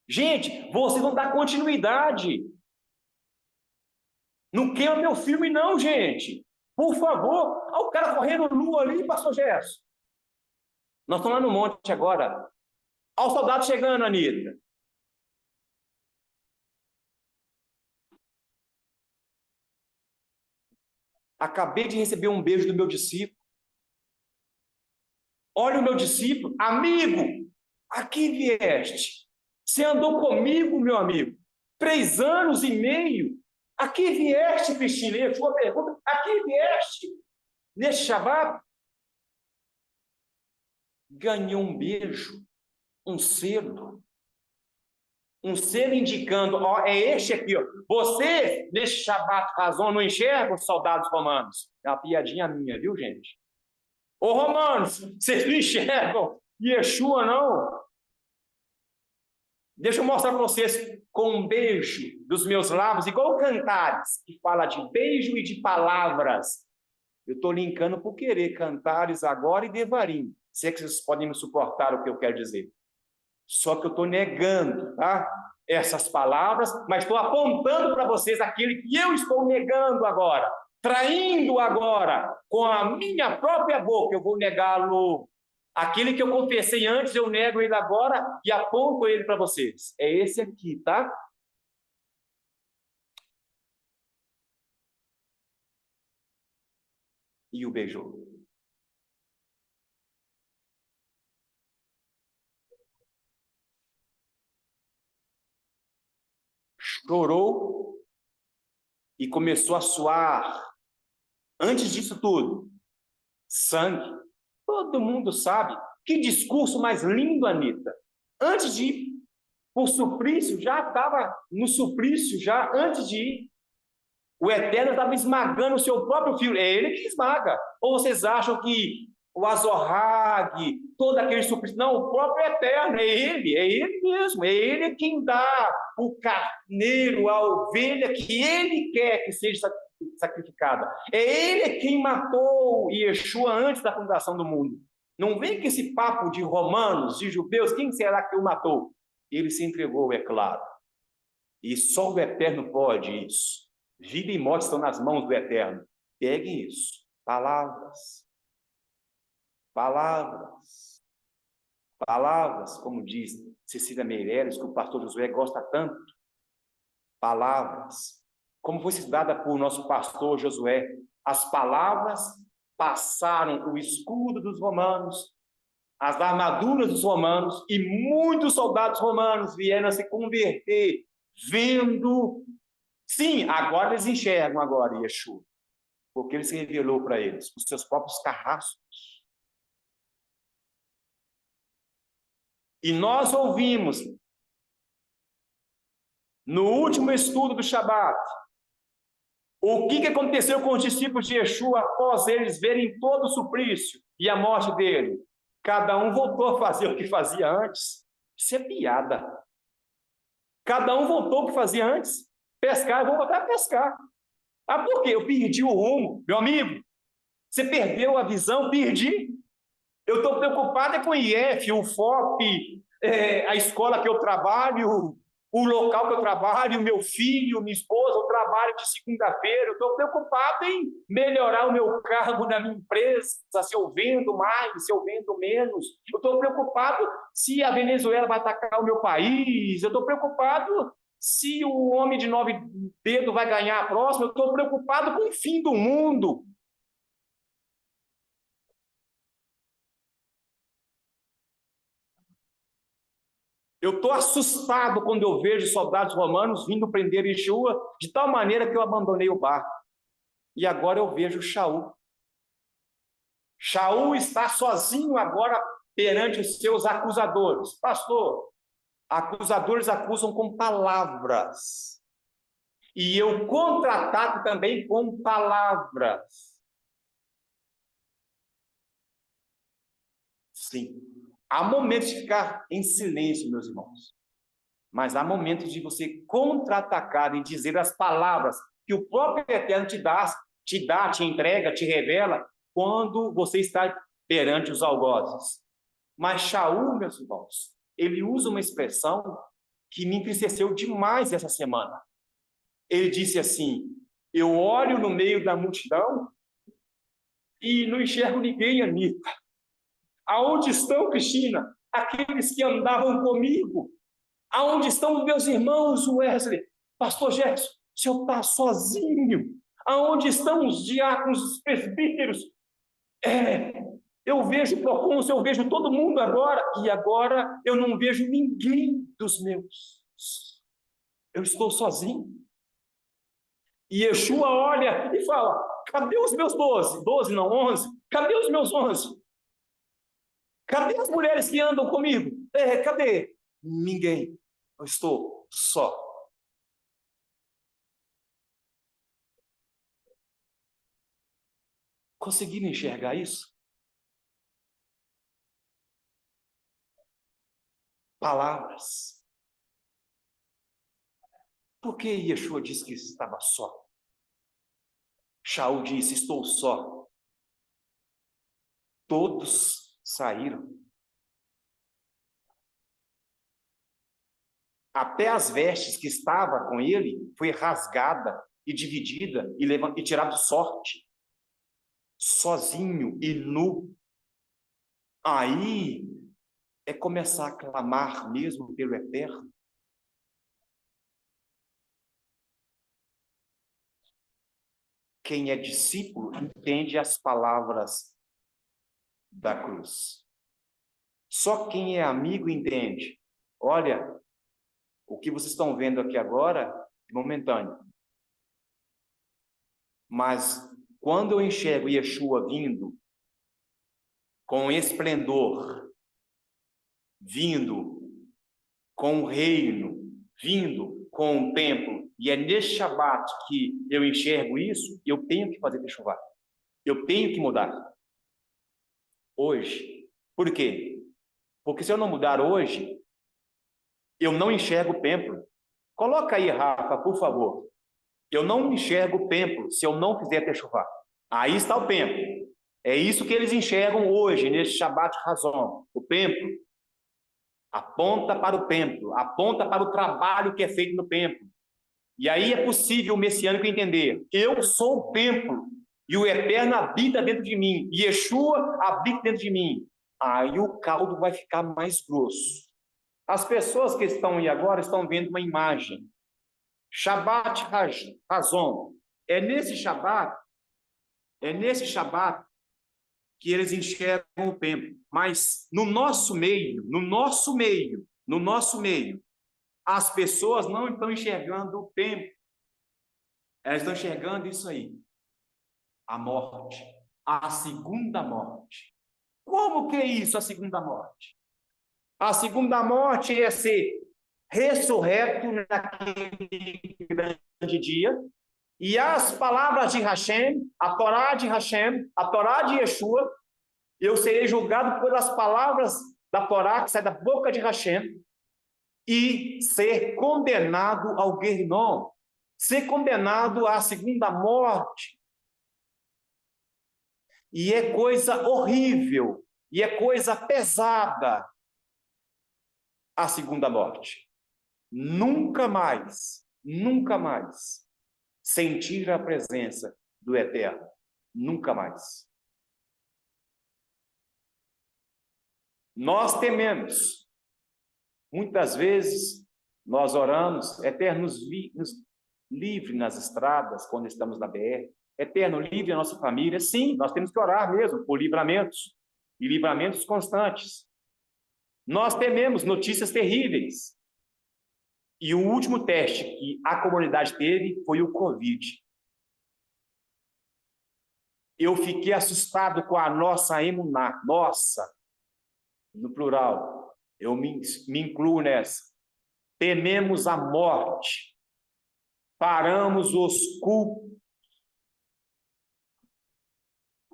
Gente, vocês vão dar continuidade. Não queima meu filme, não, gente. Por favor. Olha o cara correndo nu ali, pastor Gerson. Nós estamos lá no monte agora. Olha o soldado chegando, Anitta. Acabei de receber um beijo do meu discípulo. Olha o meu discípulo. Amigo, aqui vieste. Você andou comigo, meu amigo. 3 anos e meio. Aqui vieste, Cristina. Sua pergunta. Aqui vieste. Neste Shabat. Ganhou um beijo. Um selo. Um selo indicando, ó, é este aqui, ó. Você, neste Shabat razão, não enxerga os soldados romanos. É uma piadinha minha, viu, gente? Ô, romanos, vocês não enxergam Yeshua, não? Deixa eu mostrar para vocês com um beijo dos meus lábios, igual o Cantares, que fala de beijo e de palavras. Eu estou linkando por querer Cantares agora e Devarim. Se é que vocês podem me suportar o que eu quero dizer. Só que eu estou negando, tá? Essas palavras, mas estou apontando para vocês aquele que eu estou negando agora, traindo agora, com a minha própria boca, eu vou negá-lo. Aquele que eu confessei antes, eu nego ele agora e aponto ele para vocês. É esse aqui, tá? E o beijou. Chorou e começou a suar. Antes disso tudo, sangue. Todo mundo sabe. Que discurso mais lindo, Anitta. Antes de ir para o suplício, já estava no suplício, já antes de ir. O Eterno estava esmagando o seu próprio filho. É ele que esmaga. Ou vocês acham que o Azorrague, todo aquele suplício... Não, o próprio Eterno, é ele mesmo. É ele quem dá o carneiro, a ovelha que ele quer que seja sacrificada. É ele quem matou Yeshua antes da fundação do mundo. Não vem com esse papo de romanos, de judeus, quem será que o matou? Ele se entregou, é claro. E só o Eterno pode isso. Vida e morte estão nas mãos do Eterno. Peguem isso. Palavras. Palavras. Palavras, como diz Cecília Meireles, que o pastor Josué gosta tanto. Palavras. Como foi citada por nosso pastor Josué, as palavras passaram o escudo dos romanos, as armaduras dos romanos, e muitos soldados romanos vieram a se converter, vendo. Sim, agora eles enxergam agora Yeshua, porque ele se revelou para eles, os seus próprios carrascos. E nós ouvimos, no último estudo do Shabat, o que aconteceu com os discípulos de Yeshua após eles verem todo o suplício e a morte dele. Cada um voltou a fazer o que fazia antes. Isso é piada. Cada um voltou para o que fazia antes. Pescar, eu vou voltar a pescar. Ah, por quê? Eu perdi o rumo. Meu amigo, você perdeu a visão? Perdi. Eu estou preocupado com o IF, o FOP, a escola que eu trabalho, o local que eu trabalho, meu filho, minha esposa, o trabalho de segunda-feira. Eu estou preocupado em melhorar o meu cargo na minha empresa, se eu vendo mais, se eu vendo menos. Eu estou preocupado se a Venezuela vai atacar o meu país. Eu estou preocupado se o homem de 9 dedos vai ganhar a próxima. Eu estou preocupado com o fim do mundo. Eu estou assustado quando eu vejo soldados romanos vindo prender Yeshua, de tal maneira que eu abandonei o barco. E agora eu vejo Shaul. Shaul está sozinho agora perante os seus acusadores. Pastor, acusadores acusam com palavras. E eu contra-ataco também com palavras. Sim. Há momentos de ficar em silêncio, meus irmãos. Mas há momentos de você contra-atacar e dizer as palavras que o próprio Eterno te dá, te entrega, te revela, quando você está perante os algozes. Mas Shaul, meus irmãos, ele usa uma expressão que me entristeceu demais essa semana. Ele disse assim: eu olho no meio da multidão e não enxergo ninguém, Anitta. Aonde estão, Cristina, aqueles que andavam comigo? Aonde estão os meus irmãos, Wesley? Pastor Gerson, o senhor está sozinho. Aonde estão os diáconos, os presbíteros? Eu vejo o procônsul, eu vejo todo mundo agora, e agora eu não vejo ninguém dos meus. Eu estou sozinho. E Yeshua olha e fala: cadê os meus 12? 12 não, 11? Cadê os meus 11? Cadê as mulheres que andam comigo? Cadê? Ninguém. Eu estou só. Conseguiram enxergar isso? Palavras. Por que Yeshua disse que estava só? Shaul disse: estou só. Todos saíram. Até as vestes que estava com ele foi rasgada e dividida e tirado sorte. Sozinho e nu. Aí é começar a clamar mesmo pelo Eterno. Quem é discípulo entende as palavras da cruz. Só quem é amigo entende. Olha, o que vocês estão vendo aqui agora é momentâneo. Mas quando eu enxergo Yeshua vindo com esplendor, vindo com o reino, vindo com o templo, e é neste Shabat que eu enxergo isso, eu tenho que fazer chuvar. Eu tenho que mudar. Hoje. Por quê? Porque se eu não mudar hoje, eu não enxergo o templo. Coloca aí, Rafa, por favor. Eu não enxergo o templo se eu não fizer techuvá. Aí está o templo. É isso que eles enxergam hoje, neste Shabat Razon. O templo aponta para o templo, aponta para o trabalho que é feito no templo. E aí é possível o messiânico entender: eu sou o templo, e o Eterno habita dentro de mim, e Yeshua habita dentro de mim. Aí o caldo vai ficar mais grosso. As pessoas que estão aí agora estão vendo uma imagem. Shabat Razon. É nesse Shabat que eles enxergam o templo. Mas no nosso meio, as pessoas não estão enxergando o templo. Elas estão enxergando isso aí. A morte. A segunda morte. Como que é isso, a segunda morte? A segunda morte é ser ressurreto naquele grande dia, e as palavras de Hashem, a Torá de Hashem, a Torá de Yeshua, eu serei julgado pelas palavras da Torá que sai da boca de Hashem, e ser condenado ao Guerrinom, ser condenado à segunda morte. E é coisa horrível, e é coisa pesada a segunda morte. Nunca mais sentir a presença do Eterno. Nunca mais. Nós tememos. Muitas vezes nós oramos, Eterno, nos livre nas estradas, quando estamos na BR. Eterno, livre a nossa família. Sim, nós temos que orar mesmo por livramentos, e livramentos constantes. Nós tememos notícias terríveis. E o último teste que a comunidade teve foi o Covid. Eu fiquei assustado com a nossa emuná, nossa, no plural, eu me incluo nessa. Tememos a morte, paramos os cultos,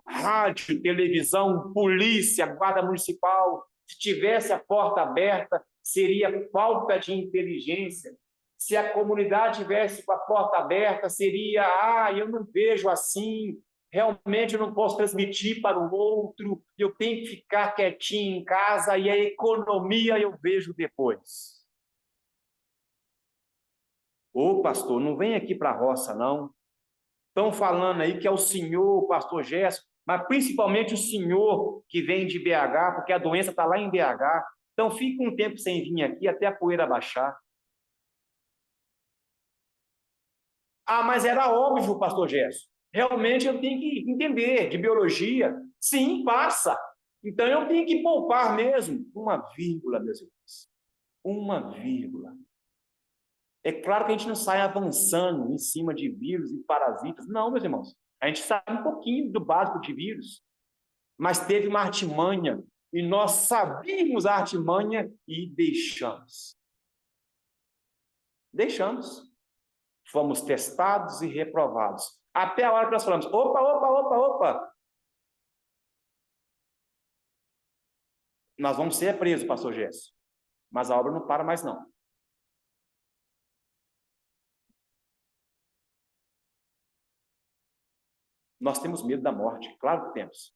rádio, televisão, polícia, guarda municipal. Se tivesse a porta aberta, seria falta de inteligência. Se a comunidade tivesse com a porta aberta, seria, eu não vejo assim, realmente eu não posso transmitir para o outro, eu tenho que ficar quietinho em casa e a economia eu vejo depois. Ô pastor, não vem aqui para a roça não. Estão falando aí que é o senhor, o pastor Gerson, mas principalmente o senhor que vem de BH, porque a doença está lá em BH. Então fica um tempo sem vir aqui até a poeira baixar. Mas era óbvio, pastor Gerson. Realmente eu tenho que entender de biologia. Sim, passa. Então eu tenho que poupar mesmo. Uma vírgula, meus irmãos. Uma vírgula. É claro que a gente não sai avançando em cima de vírus e parasitas. Não, meus irmãos. A gente sabe um pouquinho do básico de vírus. Mas teve uma artimanha. E nós sabíamos a artimanha e deixamos. Deixamos. Fomos testados e reprovados. Até a hora que nós falamos, opa. Nós vamos ser presos, pastor Gerson. Mas a obra não para mais, não. Nós temos medo da morte, claro que temos.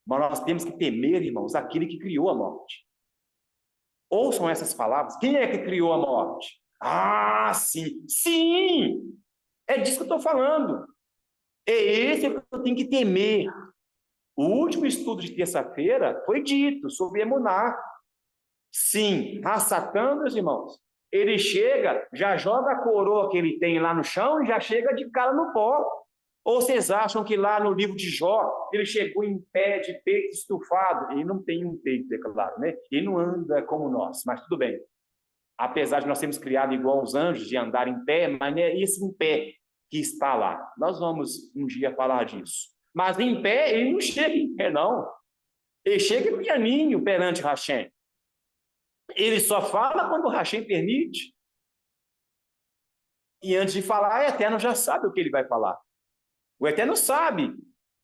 Mas nós temos que temer, irmãos, aquele que criou a morte. Ouçam essas palavras. Quem é que criou a morte? Sim. Sim! É disso que eu estou falando. É esse que eu tenho que temer. O último estudo de terça-feira foi dito sobre Emuná. Sim, Satã, meus irmãos, ele chega, já joga a coroa que ele tem lá no chão e já chega de cara no pó. Ou vocês acham que lá no livro de Jó, ele chegou em pé, de peito estufado? Ele não tem um peito, é claro, né? Ele não anda como nós, mas tudo bem. Apesar de nós sermos criados igual os anjos, de andar em pé, mas não é esse em pé que está lá. Nós vamos um dia falar disso. Mas em pé, ele não chega em pé, não. Ele chega pianinho perante Hashem. Ele só fala quando o Hashem permite. E antes de falar, o Eterno já sabe o que ele vai falar. O Eterno sabe.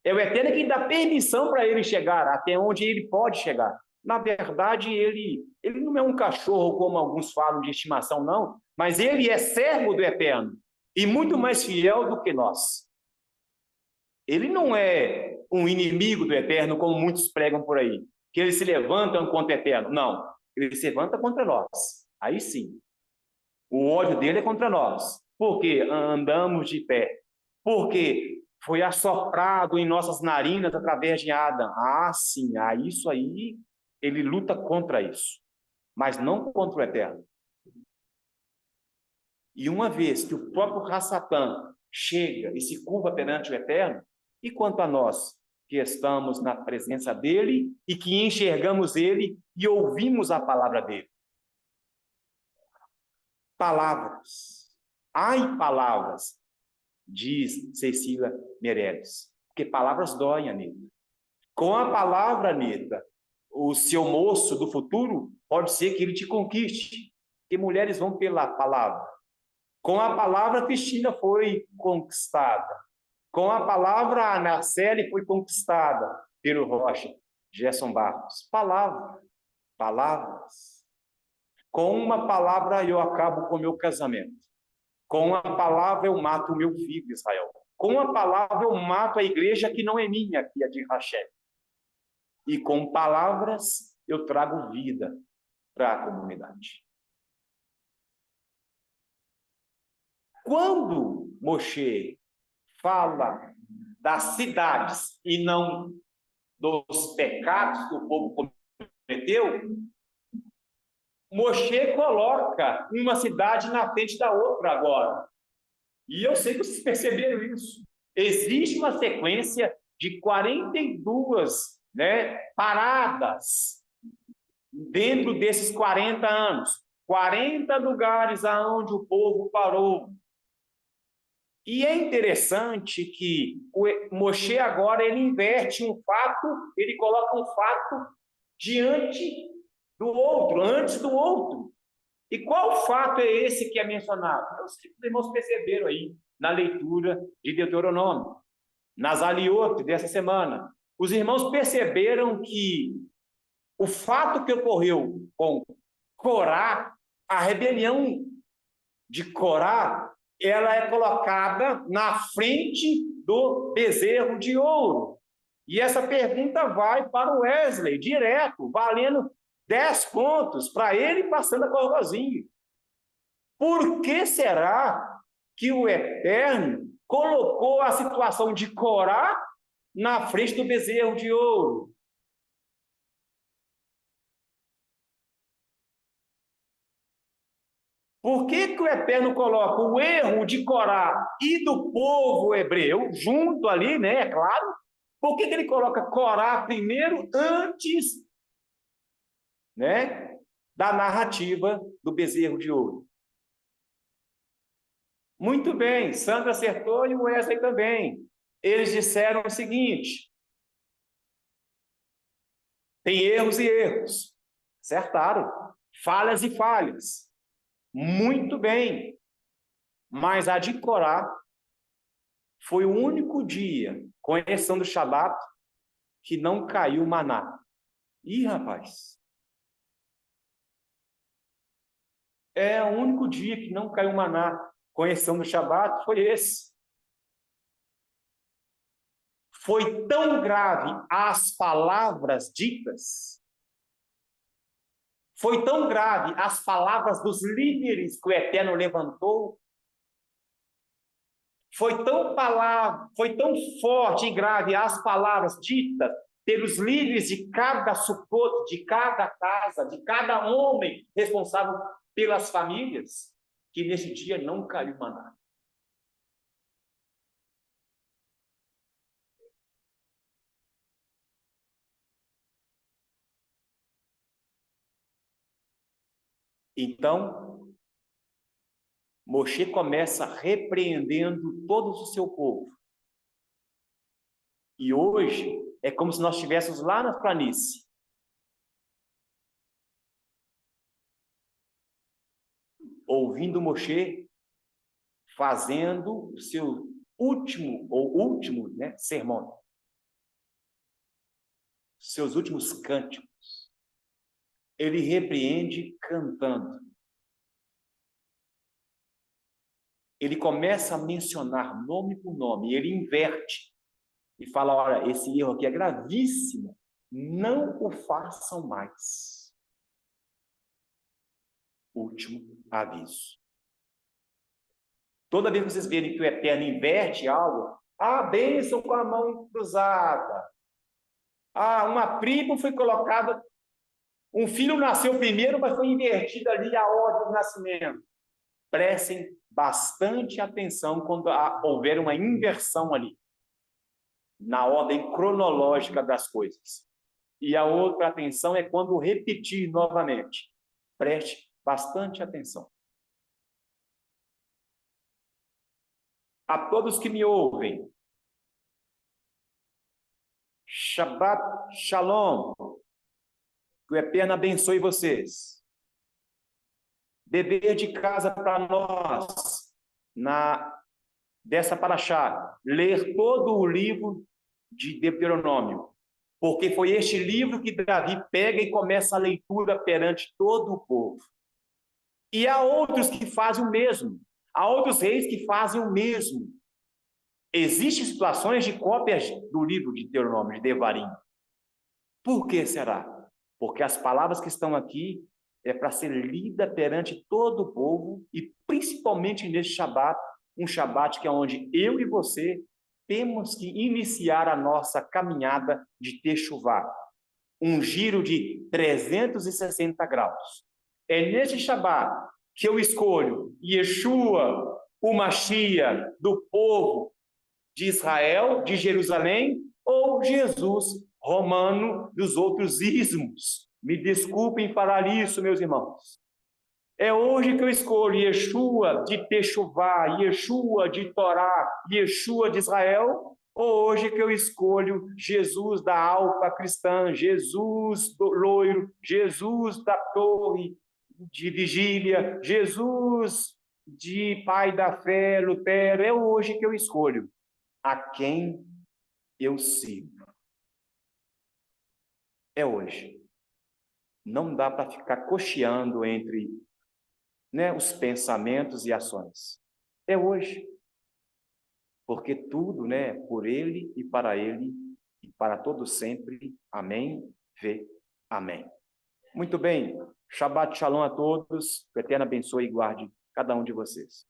É o Eterno que dá permissão para ele chegar até onde ele pode chegar. Na verdade, ele não é um cachorro, como alguns falam de estimação, não. Mas ele é servo do Eterno. E muito mais fiel do que nós. Ele não é um inimigo do Eterno, como muitos pregam por aí. Que eles se levantam contra o Eterno. Não. Ele se levanta contra nós. Aí sim. O ódio dele é contra nós. Porque andamos de pé. Porque foi assoprado em nossas narinas através de Adão. Sim. Isso aí, ele luta contra isso. Mas não contra o Eterno. E uma vez que o próprio Satã chega e se curva perante o Eterno, e quanto a nós, que estamos na presença dele e que enxergamos ele e ouvimos a palavra dele? Palavras. Ai, palavras, diz Cecília Meirelles. Porque palavras doem, Anitta. Com a palavra, Anitta, o seu moço do futuro pode ser que ele te conquiste. Porque mulheres vão pela palavra. Com a palavra, a Cristina foi conquistada. Com a palavra, a Narcele foi conquistada pelo Rocha, Gerson Barros. Palavras. Com uma palavra eu acabo com o meu casamento. Com uma palavra eu mato o meu filho, Israel. Com uma palavra eu mato a igreja que não é minha, que é de Rachem. E com palavras eu trago vida para a comunidade. Quando Moshe fala das cidades e não dos pecados que o povo cometeu, Moshe coloca uma cidade na frente da outra agora. E eu sei que vocês perceberam isso. Existe uma sequência de 42, paradas dentro desses 40 anos. 40 lugares aonde o povo parou. E é interessante que o Moshe agora ele inverte um fato, ele coloca um fato diante do outro, antes do outro. E qual fato é esse que é mencionado? Eu sei que os irmãos perceberam aí na leitura de Deuteronômio, nas aliotes dessa semana. Os irmãos perceberam que o fato que ocorreu com Corá, a rebelião de Corá, ela é colocada na frente do bezerro de ouro. E essa pergunta vai para o Wesley, direto, valendo 10 pontos, para ele passando a coroazinha. Por que será que o Eterno colocou a situação de Corá na frente do bezerro de ouro? Por que o Eterno coloca o erro de Corá e do povo hebreu junto ali, é claro? Por que ele coloca Corá primeiro antes, da narrativa do bezerro de ouro? Muito bem, Sandra acertou e o Wesley também. Eles disseram o seguinte: tem erros e erros. Acertaram. Falhas e falhas. Muito bem. Mas a de Corá foi o único dia, com exceção do Shabat, que não caiu maná. Ih, rapaz. É o único dia que não caiu maná, com exceção do Shabat, foi esse. Foi tão grave as palavras ditas, foi tão grave as palavras dos líderes que o Eterno levantou, foi tão forte e grave as palavras ditas pelos líderes de cada sucoto, de cada casa, de cada homem responsável pelas famílias, que nesse dia não caiu maná. Então, Moshe começa repreendendo todo o seu povo. E hoje é como se nós estivéssemos lá na planície. Ouvindo Moshe fazendo o seu último sermão. Seus últimos cânticos. Ele repreende cantando. Ele começa a mencionar nome por nome, ele inverte e fala: olha, esse erro aqui é gravíssimo, não o façam mais. Último aviso. Toda vez que vocês verem que o Eterno inverte algo, a bênção com a mão cruzada. Uma prima foi colocada, um filho nasceu primeiro, mas foi invertida ali a ordem do nascimento. Prestem bastante atenção quando houver uma inversão ali, na ordem cronológica das coisas. E a outra atenção é quando repetir novamente. Preste bastante atenção. A todos que me ouvem, Shabbat Shalom, que o Eterno abençoe vocês. Dever de casa para nós, dessa paraxá, ler todo o livro de Deuteronômio, porque foi este livro que Davi pega e começa a leitura perante todo o povo. E há outros que fazem o mesmo. Há outros reis que fazem o mesmo. Existem situações de cópias do livro de Deuteronômio, de Devarim. Por que será? Porque as palavras que estão aqui é para ser lida perante todo o povo e principalmente neste Shabat, um Shabat que é onde eu e você temos que iniciar a nossa caminhada de Techuvá, um giro de 360 graus. É neste Shabat que eu escolho Yeshua, o Mashiach do povo de Israel, de Jerusalém, ou Jesus romano dos outros ismos. Me desculpem falar isso, meus irmãos. É hoje que eu escolho Yeshua de Techuvá, Yeshua de Torá, Yeshua de Israel, ou hoje que eu escolho Jesus da Alfa Cristã, Jesus do Loiro, Jesus da Torre de Vigília, Jesus de Pai da Fé, Lutero, é hoje que eu escolho a quem eu sigo. É hoje. Não dá para ficar cocheando entre os pensamentos e ações. É hoje. Porque tudo, por Ele e para todos sempre. Amém. Amém. Muito bem. Shabbat Shalom a todos. Que o Eterno abençoe e guarde cada um de vocês.